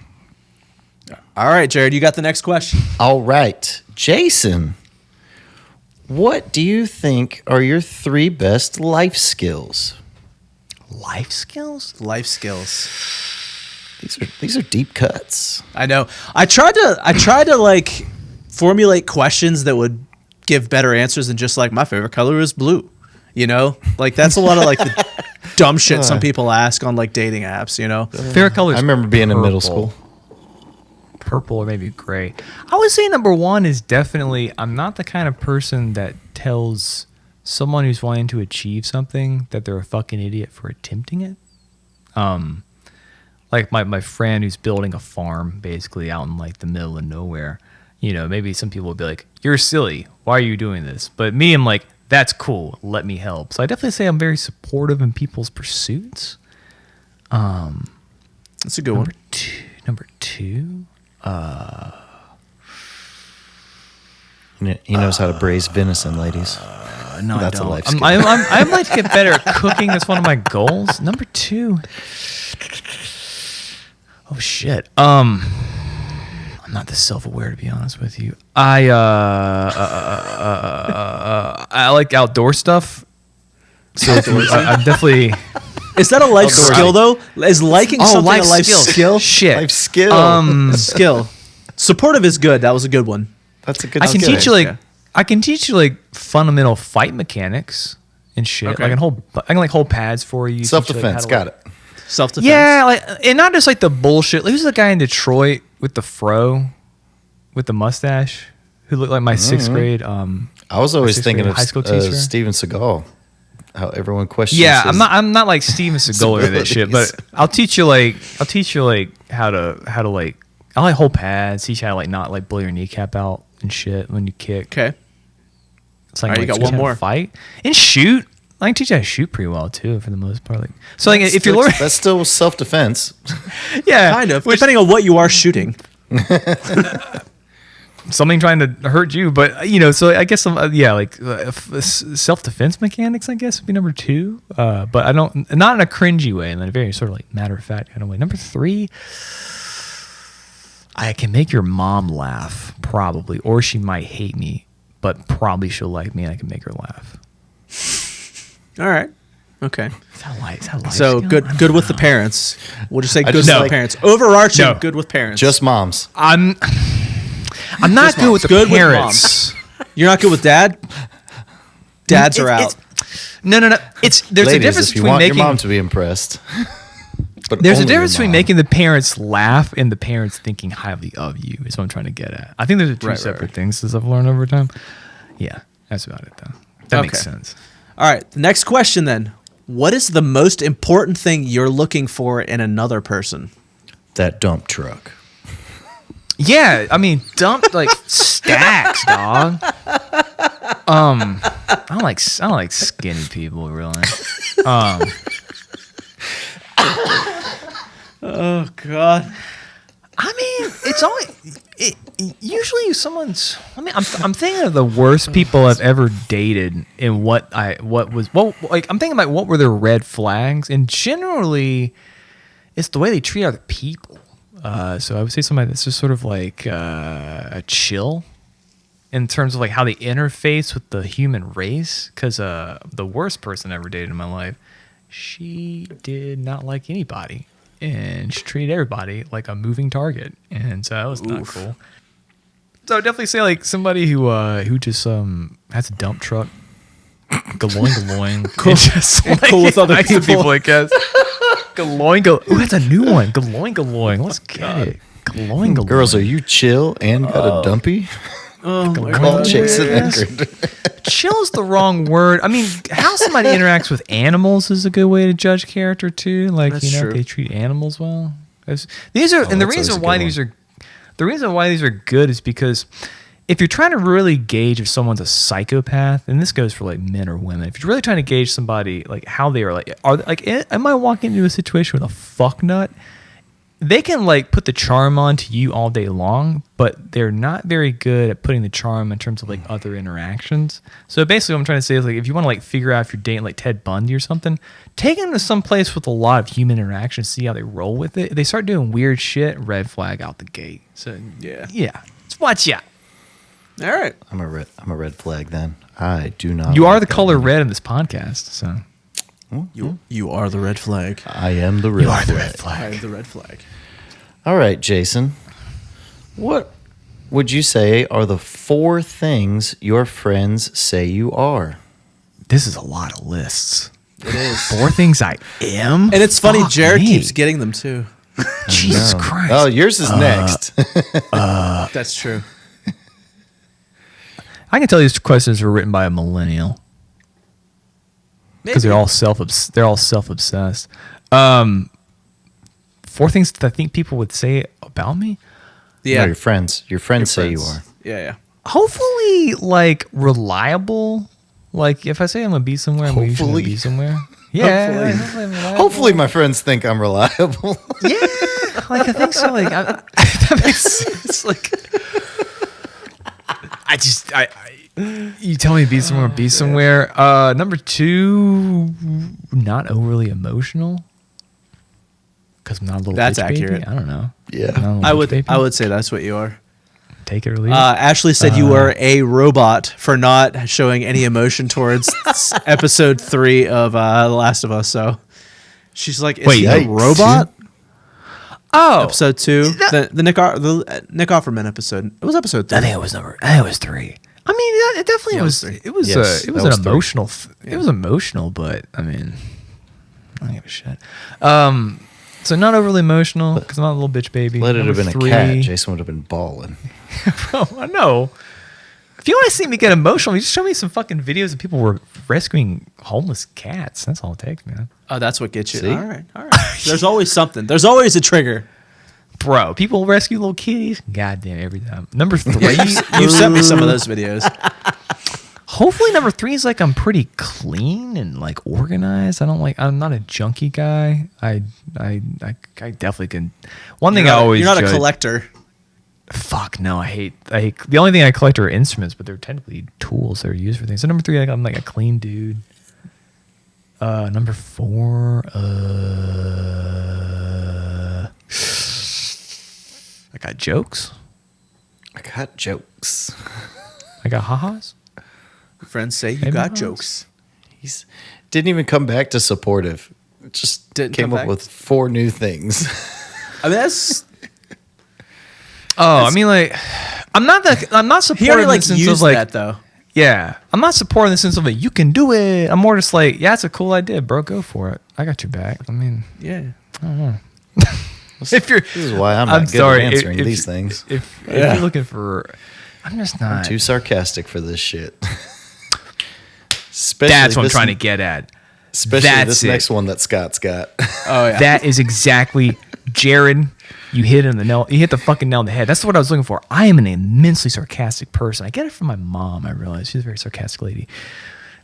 All right, Jared, you got the next question. All right. Jason, what do you think are your 3 best life skills? Life skills? Life skills. These are deep cuts. I know. I tried to like formulate questions that would give better answers than just like my favorite color is blue. Like that's a lot of like the dumb shit some people ask on like dating apps. Favorite color. I remember being in middle school. Purple or maybe gray. I would say number 1 is definitely I'm not the kind of person that tells someone who's wanting to achieve something that they're a fucking idiot for attempting it. Like my friend who's building a farm basically out in like the middle of nowhere. Maybe some people would be like, "You're silly. Why are you doing this?" But me, I'm like, "That's cool. Let me help." So I definitely say I'm very supportive in people's pursuits. That's a good one. Number two. He knows how to braise venison, ladies. No, That's a I don't. life skill. I'd like to get better at cooking. That's one of my goals. Number 2. Oh shit. I'm I'm not this self-aware, to be honest with you. I like outdoor stuff. So I'm definitely. Is that a life skill though? Is liking something life a life skill? Shit. Life skill. Skill. Supportive is good. That was a good one. That's a good I can skill. teach you Okay. I can teach you like fundamental fight mechanics and shit. Okay. Like I can like hold pads for you. teach you, like, Self-defense. how to, Got like- it. Self-defense. Yeah, like, and not just like the bullshit. Like, who's the guy in Detroit with the fro, with the mustache, who looked like my sixth grade? I was always sixth thinking grade of high school teacher. Steven Seagal. How everyone questions. Yeah, his- I'm not like Steven Seagal or that shit, but I'll teach you like how to like I'll like hold pads, teach you how to like not like blow your kneecap out and shit when you kick. Okay. It's like, All right, you got teach one how to more. fight and shoot. I can teach you how to shoot pretty well too, for the most part. Like, so like if you're learning, that's still self-defense. yeah, Kind of. Depending on what you are shooting. something trying to hurt you, but so I guess self defense mechanics, I guess, would be number 2. But I don't, not in a cringy way, in a very sort of like matter of fact kind of way. Number 3, I can make your mom laugh probably, or she might hate me, but probably she'll like me, and I can make her laugh. All right. Okay. Is that life So skill? good with the parents. We'll just say good with just the like- parents. Overarching, No. good with parents. Just moms. I'm not good with the Good with parents. You're not good with dad? Dads are It's- out. No. There's a Ladies, difference if you between want making your mom to be impressed. But There's a only your difference between mom. making the parents laugh and the parents thinking highly of you, is what I'm trying to get at. I think there's two Right, separate right. things, as I've learned over time. Yeah, that's about it, though. That makes Okay. sense. All right. The next question then. What is the most important thing you're looking for in another person? that dump truck. Yeah, I mean, dump like stacks, dog. I don't like skinny people, really. Oh God. I mean, it's always usually someone's. I mean, I'm thinking of the worst people I've ever dated, and I'm thinking about what were their red flags, and generally, it's the way they treat other people. So I would say somebody that's just sort of like a chill in terms of like how they interface with the human race. Because the worst person I ever dated in my life, she did not like anybody. And she treated everybody like a moving target, and so that was not cool. So I would definitely say like somebody who just has a dump truck, galoing, Cool. and just And cool with other nice to people. I guess. Galoing. Ooh, that's a new one. Galoing. Let's get it. Galoing. Girls, are you chill and got a dumpy? Oh my Call God. Jason yes. Eckert. Chill is the wrong word. I mean, how somebody interacts with animals is a good way to judge character too. Like, That's if true. they treat animals well. These are, and the that's always reason a why good these are, good is because if you're trying to really gauge if someone's a psychopath, and this goes for like men or women, if you're really trying to gauge somebody like how they are, am I walking into a situation with a fuck nut? They can like put the charm on to you all day long, but they're not very good at putting the charm in terms of like other interactions. So basically what I'm trying to say is like if you want to like figure out if you're dating like Ted Bundy or something, take them to some place with a lot of human interaction, see how they roll with it. If they start doing weird shit, red flag out the gate. So Yeah. Just watch out. All right. I'm a red flag then. I do not. You are like the that color one. red in this podcast, so You are the red flag. I am the red flag. I am the red flag. All right, Jason. What would you say are the 4 things your friends say you are? this is a lot of lists. It is. 4 things I am. And it's funny, Fuck Jared me. keeps getting them too. Jesus No. Christ. Oh, yours is next. That's true. I can tell these questions were written by a millennial. Because they're all self-obsessed. 4 things that I think people would say about me. Yeah. No, your friends. Your friends say you are. Yeah. Hopefully, like reliable. Like if I say I'm gonna be somewhere, I'm usually Hopefully. gonna be somewhere. Yeah. Hopefully. Hopefully, I'm reliable. Hopefully, my friends think I'm reliable. Yeah. Like I think so. Like that makes sense. Like you tell me to be somewhere, be somewhere. Number 2, not overly emotional. Because I'm not a little That's bitch baby. accurate. I don't know. Yeah. Not a little I bitch would baby. I would say that's what you are. Take it or leave it. Ashley said you were a robot for not showing any emotion towards episode 3 of The Last of Us. So she's like, "Is he a robot?" Oh, Episode 2, the Nick Offerman episode. It was episode 3. I think it was 3. I mean, it definitely was. It was. Yes, It was that an was 3. emotional. It was emotional, but I mean, I don't give a shit. So not overly emotional because I'm not a little bitch baby. Let it have been Number a cat. 3. Jason would have been bawling. Bro, I know. If you want to see me get emotional, you just show me some fucking videos of people were rescuing homeless cats. That's all it takes, man. Oh, that's what gets you. See? All right. There's always something. There's always a trigger. Bro, people rescue little kitties. Goddamn, every time. Number 3. You sent me some of those videos. Hopefully number 3 is like I'm pretty clean and like organized. I'm not a junky guy. I definitely can. One thing I always You're not judge, a collector. Fuck no, I hate the only thing I collect are instruments, but they're technically tools that are used for things. So number 3, I'm like a clean dude. Number 4, I got jokes. I got jokes. I got ha-has. Friends say you Hey, got Miles. jokes. He's didn't even come back to supportive. Just Didn't came come up back? with 4 new things. I mean, that's Oh, I mean, like, I'm not supporting he already in like the sense used of like, that though. yeah, I'm not supporting in the sense of like, you can do it. I'm more just like, yeah, it's a cool idea, bro. Go for it. I got your back. I mean, Yeah. if you're, This is why I'm not good at answering these things. If you're looking for, I'm just not. Too sarcastic for this shit. Especially That's what I'm this- trying to get at. Especially That's this it. next one that Scott's got. Oh yeah. That is exactly, Jared. You hit the fucking nail on the head. That's what I was looking for. I am an immensely sarcastic person. I get it from my mom. I realize she's a very sarcastic lady.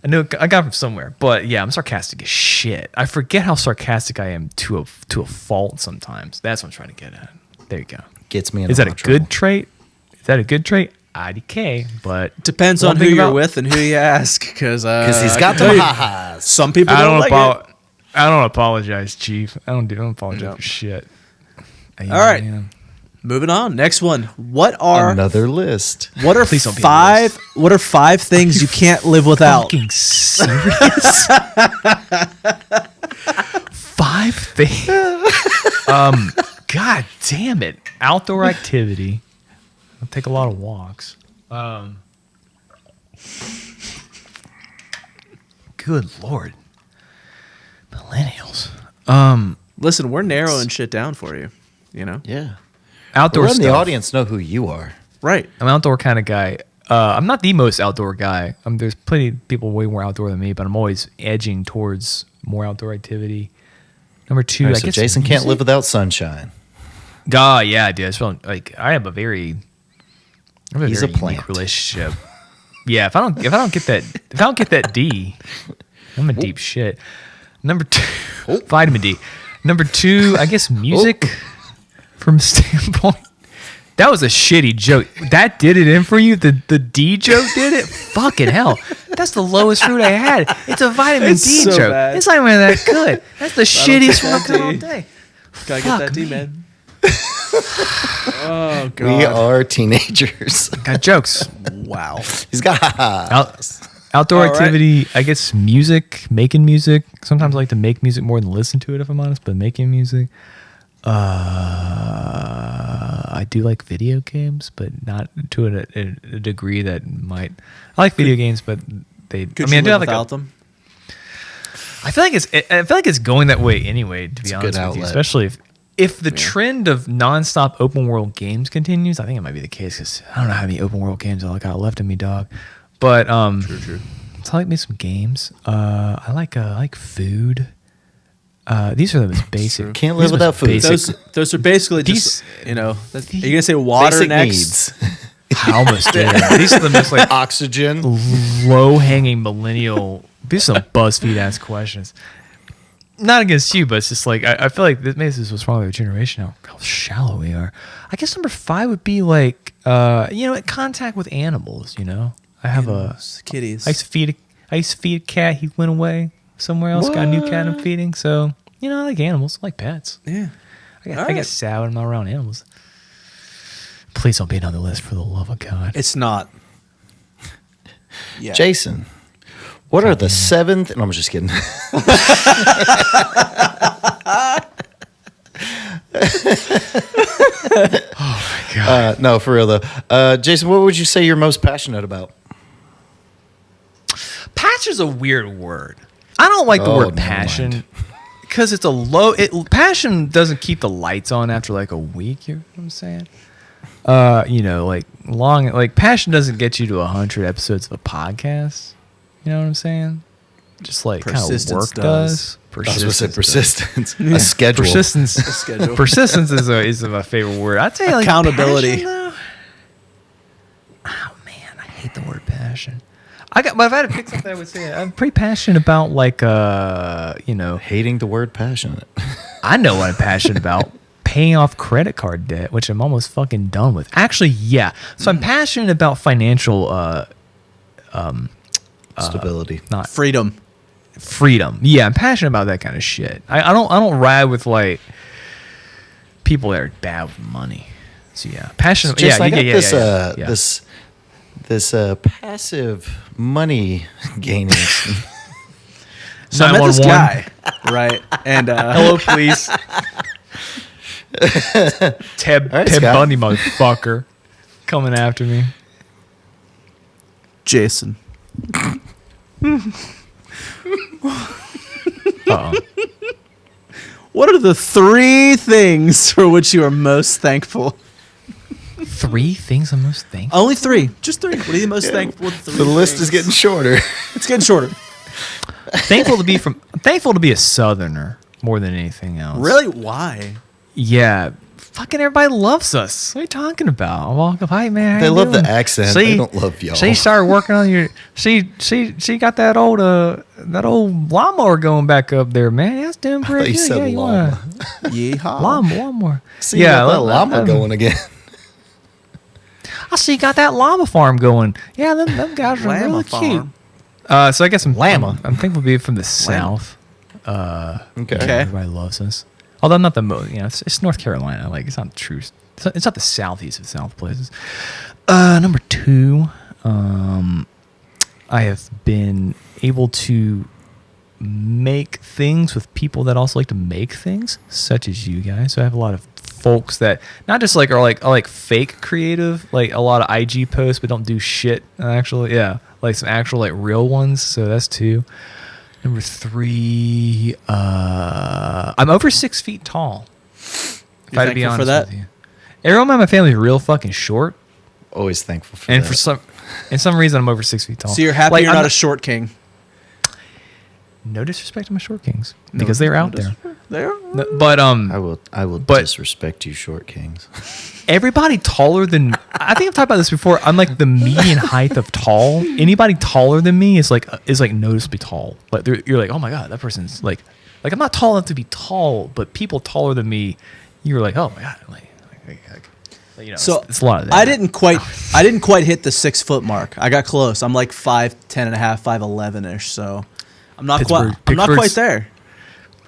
I know I got it from somewhere, but yeah, I'm sarcastic as shit. I forget how sarcastic I am to a fault sometimes. That's what I'm trying to get at. There you go. Gets me in Is a that a lot of good trouble. trait? Is that a good trait? IDK, but Depends one on who thing you're about- with and who you ask, because He's I got can tell them you, ha-has. some people I don't don't like it. I don't apologize, Chief. I don't apologize No. for shit. All right. Moving on. Next one. What are Another list. what are Please don't be a five what are 5 things you can't live without? Fucking serious? 5 things. God damn it. Outdoor activity. I'll take a lot of walks. Good Lord. Millennials. Listen, we're narrowing shit down for you. You know? Yeah. Outdoor We're in stuff. the audience know who you are. Right. I'm an outdoor kind of guy. I'm not the most outdoor guy. There's plenty of people way more outdoor than me, but I'm always edging towards more outdoor activity. Number 2, All right, I so guess Jason can't music? live without sunshine. God, yeah, dude. It's really, like I have a very, He's a unique plant. relationship. Yeah, if I don't get that D, I'm a deep shit. Number 2, vitamin D. Number 2, I guess music. From standpoint, that was a shitty joke. That did it in for you. The D joke did it. Fucking hell, that's the lowest fruit I had. It's a vitamin It's D so joke. bad. It's not even that good. That's the shittiest one I've done all D. day. Gotta Fuck get that D, me. man. Oh god. We are teenagers. Got jokes. Wow. He's got ha-has. Outdoor All right. activity, I guess music, making music. Sometimes I like to make music more than listen to it, if I'm honest, but making music. I do like video games, but not to a degree that might. I like video games, but they. Could I mean, I you do live have like without a, them? I feel like it's going that way anyway. To be a honest good with you, outlet. especially if the trend of nonstop open world games continues, I think it might be the case because I don't know how many open world games I got left in me, dog. But True. so I like me some games. I like food. These are the most basic. Can't these live are the without food. basic- Those are basically just These- you know. Are you gonna say water Basic next? needs. I almost did. These are the most like Oxygen. low hanging millennial. These are some BuzzFeed ass questions. Not against you, but it's just like I feel like maybe this is what's wrong with our generation now. How shallow we are. I guess number 5 would be like contact with animals. You know, I have Kitties. I used to feed a cat. He went away somewhere else. Got a new cat I'm feeding. So I like animals. I like pets. Yeah. I All get right. sad when I'm not around animals. Please don't be on the list for the love of God. It's not. Yeah. Jason, what are the 7th? No, I'm just kidding. Oh my God. No, for real though. Jason, what would you say you're most passionate about? Passion's a weird word. I don't like the Oh, word never passion mind. because it's a low. Passion doesn't keep the lights on after like a week. You know what I'm saying? Like passion doesn't get you to 100 episodes of a podcast. You know what I'm saying? Just like kind of Persistence work does. I was going to say persistence. Yeah. A schedule. Schedule. Persistence is my favorite word. I'd say like Accountability. passion, though. Oh man, I hate the word passion. But if I had to pick something, I would say I'm pretty passionate about Hating the word passionate. I know what I'm passionate about. Paying off credit card debt, which I'm almost fucking done with. Actually, yeah. So I'm passionate about financial Stability. not Freedom. freedom. Yeah, I'm passionate about that kind of shit. I don't ride with like people that are bad with money. So yeah, passionate. Just Yeah, I got yeah. this passive money gaining. So I met this 911. guy, right? And Hello, please. Ted All right, Scott. Bundy, motherfucker, coming after me. Jason. Uh-oh. What are the 3 things for which you are most thankful? 3 things I'm most thankful. Only 3. Just 3. What are you most thankful for? The list is getting shorter. It's getting shorter. Thankful to be a Southerner more than anything else. Really? Why? Yeah. Fucking everybody loves us. What are you talking about? I walk up, hi man. how They you love the doing?" accent. They don't love y'all. She started working on your. She got that old lawnmower going back up there, man. That's doing I pretty thought you good. said Yeah, you llama. want Yeehaw. lawnmower? See, yeah, that llama um, going again. I see you got that llama farm going. Yeah, them guys are Llama really farm. cute. So I guess Llama. I'm thankful to be from the South. Okay. Everybody loves us. Although I'm not the most, it's North Carolina. Like it's not true. It's not the southeast of South places. Number 2, I have been able to make things with people that also like to make things, such as you guys. So I have a lot of folks that not just like are like fake creative, like a lot of IG posts, but don't do shit. Actually, yeah, like some actual like real ones. So that's 2. Number 3, I'm over 6 feet tall. You're thankful for that? with you. Everyone in my family is real fucking short, Always thankful for and that. for some reason I'm over 6 feet tall. So you're happy Like, you're I'm not a short king. No disrespect to my short kings because they're out there. There. No, but I will but- disrespect you, short kings. everybody taller than I think I've talked about this before. I'm like the median height of tall. Anybody taller than me is like noticeably tall. Like you're like, oh my god, that person's like I'm not tall enough to be tall, but people taller than me, you're like, oh my god, like So it's a lot of that. I didn't quite hit the 6 foot mark. I got close. I'm like 5'10" and a half, 5'11" ish. So I'm not quite Pittsburgh's- there.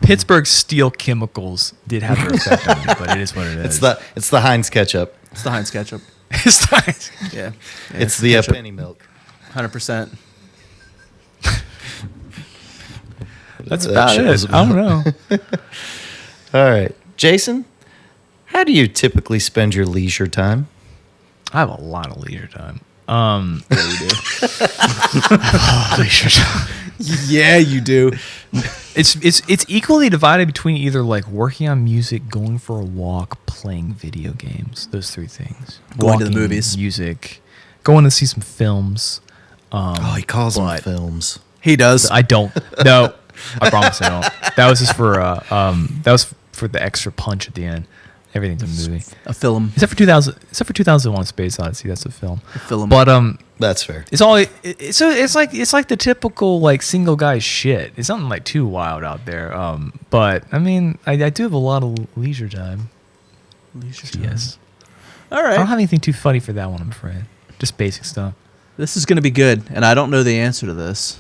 Pittsburgh Steel Chemicals did have their effect on me, but it is what it is. It's the Heinz ketchup. It's the Heinz ketchup. It's nice. Yeah. It's the penny milk. 100%. That's That about shit it. was I don't know. All right, Jason, how do you typically spend your leisure time? I have a lot of leisure time. Yeah, you do. Leisure time. Yeah, you do. It's equally divided between either like working on music, going for a walk, playing video games. Those 3 things. Going to the Walking, movies. music, going to see some films. He calls them but- films. He does. I don't. No, I promise I don't. That was just for the extra punch at the end. Everything's a movie. A film. Except for 2001: Space Odyssey. That's a film. A film. But That's fair. it's all it's like the typical like single guy shit. It's nothing like too wild out there. But I mean, I do have a lot of leisure time. Leisure So yes. All I don't right. have anything too funny for that one, I'm afraid. Just basic stuff. This is going to be good, and I don't know the answer to this.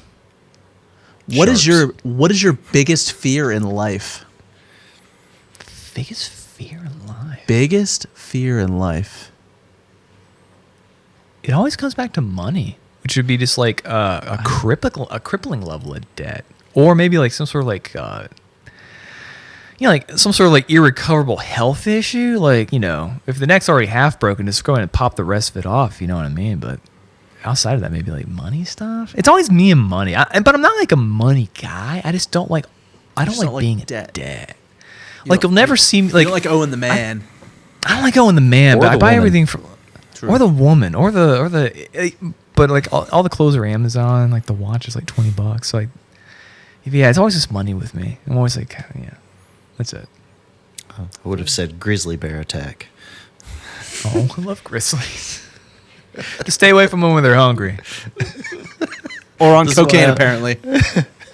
What is your biggest fear in life? Biggest fear in life. Biggest fear in life. it always comes back to money, which would be just like a crippling level of debt, or maybe like some sort of like like some sort of like irrecoverable health issue. Like, if the neck's already half broken, just go ahead and pop the rest of it off. You know what I mean? But outside of that, maybe like money stuff. It's always me and money. But I'm not like a money guy. I just don't like. I don't like being in debt. Like, you'll never see me like. You don't like owing the man. I don't like owing the man, Or but I the buy woman. everything from. True. Or the woman, or the. But like all the clothes are Amazon. Like the watch is like $20. So like, it's always just money with me. I'm always like, yeah, that's it. I would have said grizzly bear attack. Oh, I love grizzlies. Just stay away from them when they're hungry. Or on This is cocaine, why I- apparently.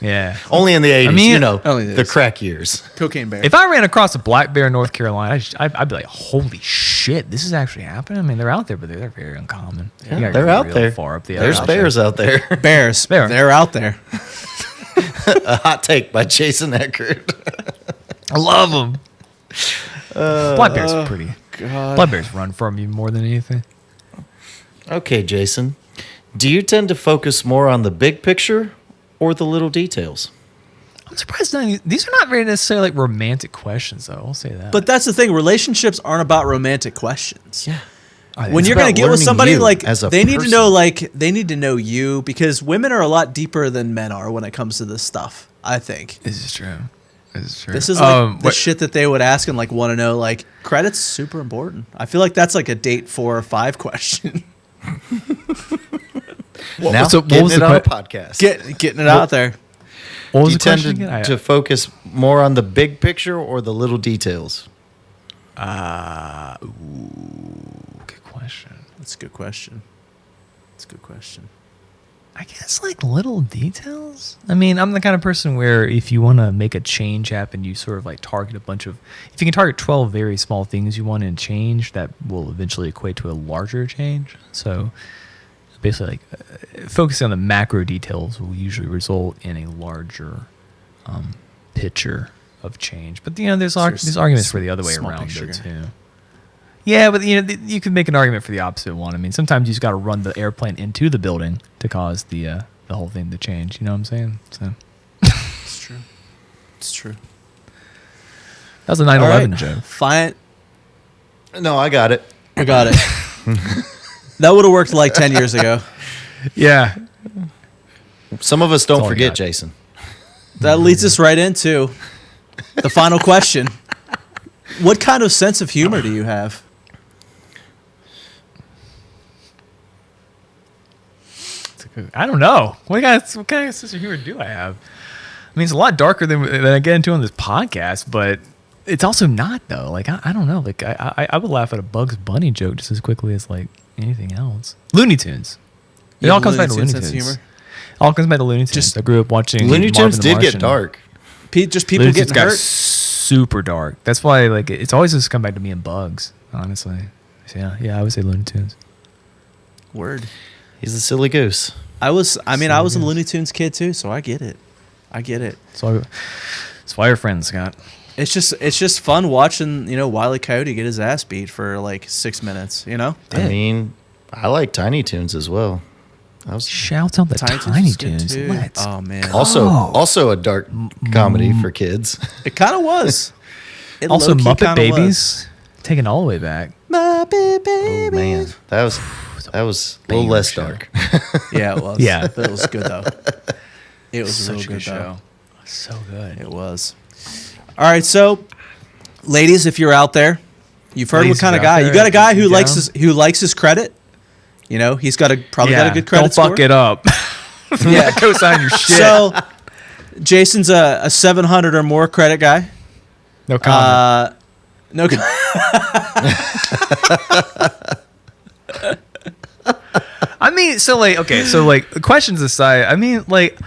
Yeah. Only in the 80s, mean, only the this. crack years. Cocaine bear. If I ran across a black bear in North Carolina, I'd be like, holy shit, this is actually happening. I mean, they're out there, but they're very uncommon. You gotta They're go out real there. Far up the There's alley. bears out there. Bears. Bear. They're out there. A hot take by Jason Eckert. I love them. Black bears are pretty. God. Black bears run from you more than anything. Okay, Jason. Do you tend to focus more on the big picture or the little details? I'm surprised these are not very necessarily like romantic questions, though. I'll say that. But that's the thing. Relationships aren't about romantic questions. Yeah. When It's you're gonna about get with learning somebody, you like as a they need to person. know, they need to know you, because women are a lot deeper than men are when it comes to this stuff. I think this is true. this is like the shit that they would ask and like want to know. Like, credit's super important. I feel like that's like a date 4 or 5 question. Now, so what getting was it the on a que- podcast. Getting it out there. What Do was you the tend question again? to focus more on the big picture or the little details? Good question. That's a good question. That's a good question. I guess like little details. I mean, I'm the kind of person where if you want to make a change happen, you sort of like target a bunch of. If you can target 12 very small things you want to change, that will eventually equate to a larger change. So basically, like focusing on the macro details will usually result in a larger picture of change. But there's arguments for the other way small around picture though, guy. too. Yeah, but you could make an argument for the opposite one. I mean, sometimes you just got to run the airplane into the building to cause the whole thing to change. You know what I'm saying? So It's true. It's true. that was a All 9/11 right. joke. Fine. No, I got it. I got it. That would have worked like 10 years ago. Yeah. Some of us don't all I forget, got. Jason. That leads us right into the final question. What kind of sense of humor do you have? I don't know. What kind of sense of humor do I have? I mean, it's a lot darker than I get into on this podcast, but it's also not though. Like I don't know. Like I would laugh at a Bugs Bunny joke just as quickly as like anything else. Looney Tunes. It You all have comes Looney back to Tunes Looney sense Tunes. of humor? It all comes back to Looney Tunes. Just- I grew up watching Looney Tunes Marvin the did get Martian. dark. Just people Looney Tunes getting got hurt? super dark. That's why like it's always just come back to me and Bugs. Honestly, so, yeah, I would say Looney Tunes. Word. He's a silly goose. I was a yes. Looney Tunes kid too, so I get it. I get it. So that's why you're friends, Scott. It's just fun watching, Wile E. Coyote get his ass beat for like 6 minutes, I mean, I like Tiny Toons as well. That was Shouts out the Tiny was good Toons. too. Let's Oh man. also a dark comedy for kids. It kind of was. It also low-key Muppet kinda was. Babies. Taken all the way back. Muppet Oh Babies. man, that was a little banger less show. dark. Yeah, it was. Yeah. But it was good though. It was Such real a good good show. though. So good. It was. All right, so ladies, if you're out there, you've heard Ladies, what kind if of you're out guy. there, You got a guy if who you're likes his credit. He's got probably got a good credit Don't score. fuck it up. Yeah. Co-sign your shit. So Jason's a 700 or more credit guy. no comment. No. I mean, questions aside, I mean, like,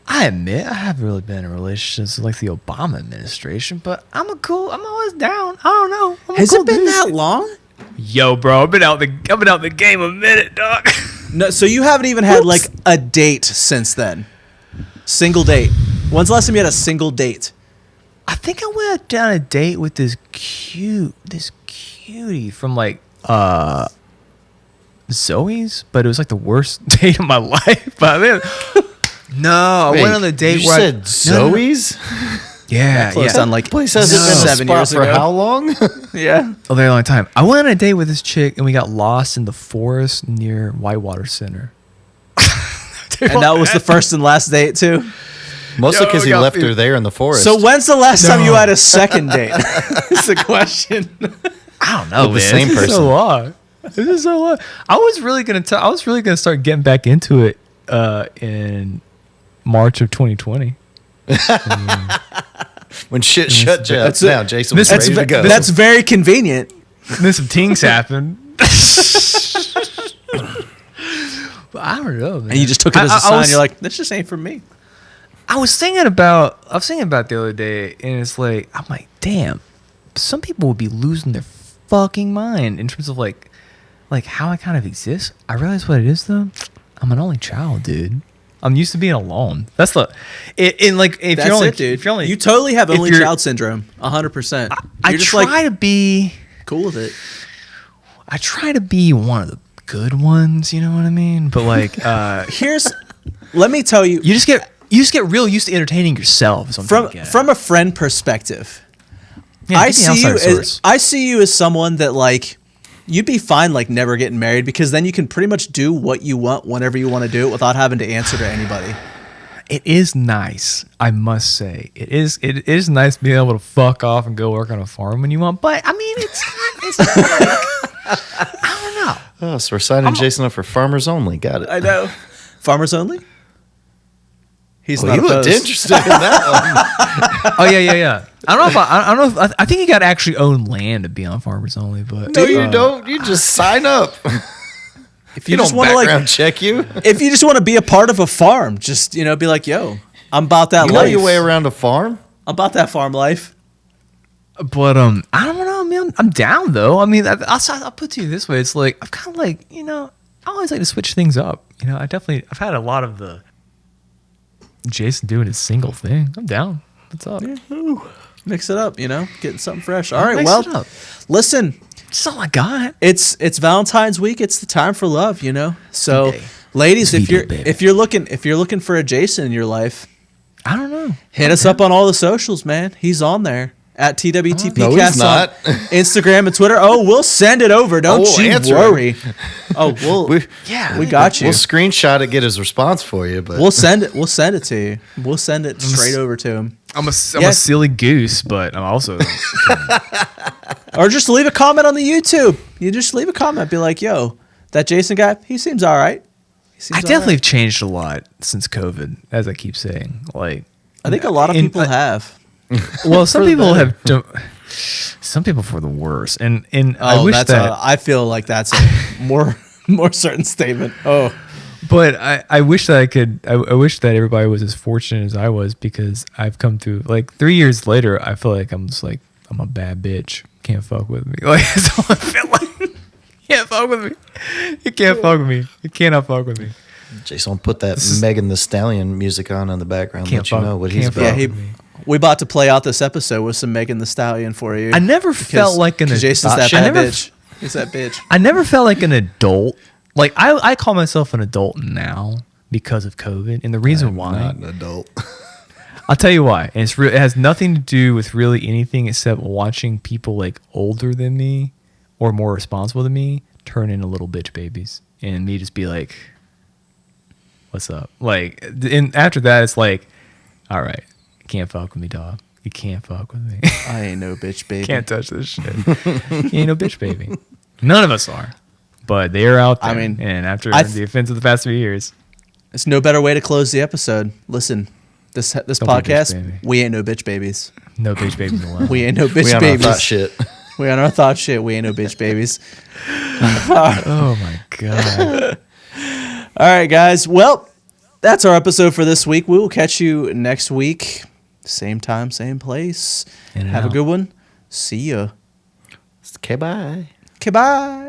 I admit I haven't really been in relationships with like the Obama administration, but I'm always down. I don't know. I'm a Has cool it been dude. that long? Yo, bro, I've been out the game a minute, dog. No. So you haven't even had like a date since then. Single date. When's the last time you had a single date? I think I went down a date with this cutie from like Zoe's, but it was like the worst date of my life. But then, no, I went on a date you where said Zoe's? Yeah, Closed yeah. on like Place hasn't been a 7 spot years for ago. how long? Yeah. A very long time. I went on a date with this chick, and we got lost in the forest near Whitewater Center. And that was the first and last date too. Mostly because we he got left food. her there in the forest. So when's the last time you No. had a second date? That's the question. I don't know, With the man. same This is person. so long. This is so long. I was really gonna start getting back into it in March of 2020. when shit shut down, Jason was That's, ready to go. that's very convenient. Then some things happened. But I don't know, man. And you just took it as a I sign. was- You're like, this just ain't for me. I was thinking about the other day, and it's like, I'm like, damn, some people would be losing their fucking mind in terms of like how I kind of exist. I realize what it is though. I'm an only child, dude. I'm used to being alone. That's the, in like if That's you're only, it, dude. if you're only, You totally have if only you're- child syndrome. 100%. I You're just try like to be, cool with it. I try to be one of the good ones. You know what I mean? But like, Let me tell you, you just get real used to entertaining yourself. Is what I'm trying to get at. from a friend perspective, Yeah, I give me see you outside as source. I see you as someone that like you'd be fine like never getting married because then you can pretty much do what you want whenever you want to do it without having to answer to anybody. It is nice, I must say. It is nice being able to fuck off and go work on a farm when you want. But I mean, it's not like, I don't know. Oh, so we're signing Jason up for Farmers Only. Got it. I know. Farmers only? He's Well, not he looked opposed. interested in that Oh yeah. I don't know if I think you got to actually own land to be on Farmers Only. But one. No, you don't. You just sign up. If You you, just don't want to background like check you. if you just want to be a part of a farm, just be like, yo, I'm about that You know life. your way around a farm? I'm about that farm life. I don't know, man. I'm down though. I mean, I'll put it to you this way. It's like I'm kind of like I always like to switch things up. I've had a lot of the Jason doing his single thing. I'm down. What's up? Mix it up, getting something fresh. All right, Mix well, it up. listen, That's all I got. it's Valentine's week. It's the time for love, So, V-Day. ladies, if V-Day, baby. you're looking for a Jason in your life, I don't know. hit us up on all the socials, man. He's on there at TWTPcast No, he's not. on Instagram and Twitter. Oh, we'll send it over. Don't we'll you answer worry. Oh, we got you. We'll screenshot it, get his response for you, but We'll send it. We'll send it to you. We'll send it straight over to him. I'm a Yeah. silly goose, but I'm also Or just leave a comment on the YouTube. You just leave a comment. Be like, yo, that Jason guy, he seems all right. I definitely have changed a lot since COVID, as I keep saying. Like, I think a lot of people have. well, some For the people better. have, some people for the worse, and Oh, I wish that. I feel like that's a more certain statement. Oh, But I wish that I could. I wish that everybody was as fortunate as I was, because I've come through like 3 years later. I feel like I'm just like I'm a bad bitch. Can't fuck with me. Like that's all I feel like. Can't fuck with me. You can't fuck with me. You cannot fuck with me. Jason will put that Megan the Stallion music on in the background. Can't Let you fuck- know what he's can't about. fuck yeah. with me. We about to play out this episode with some Megan the Stallion for you. I never felt like an. Jason's that I bad never, bitch. He's that bitch. I never felt like an adult. Like I call myself an adult now because of COVID, and the reason why Not an adult. I'll tell you why. And it has nothing to do with really anything except watching people like older than me or more responsible than me turn into little bitch babies, and me just be like, "What's up?" Like, and after that, it's like, "All right, you can't fuck with me, dog. You can't fuck with me. I ain't no bitch, baby. Can't touch this shit. You ain't no bitch baby. None of us are, but they're out there. I mean, and after I the offense of the past few years, It's no better way to close the episode. Listen, this Don't be a bitch podcast, baby. we ain't no bitch babies. no bitch babies allowed. We ain't no bitch We on our babies. thought shit. We on our thought shit. We ain't no bitch babies. Oh my god. All right, guys. Well, that's our episode for this week. We will catch you next week. Same time, same place. In and Have a out. good one. See ya. Okay, bye. Okay, bye.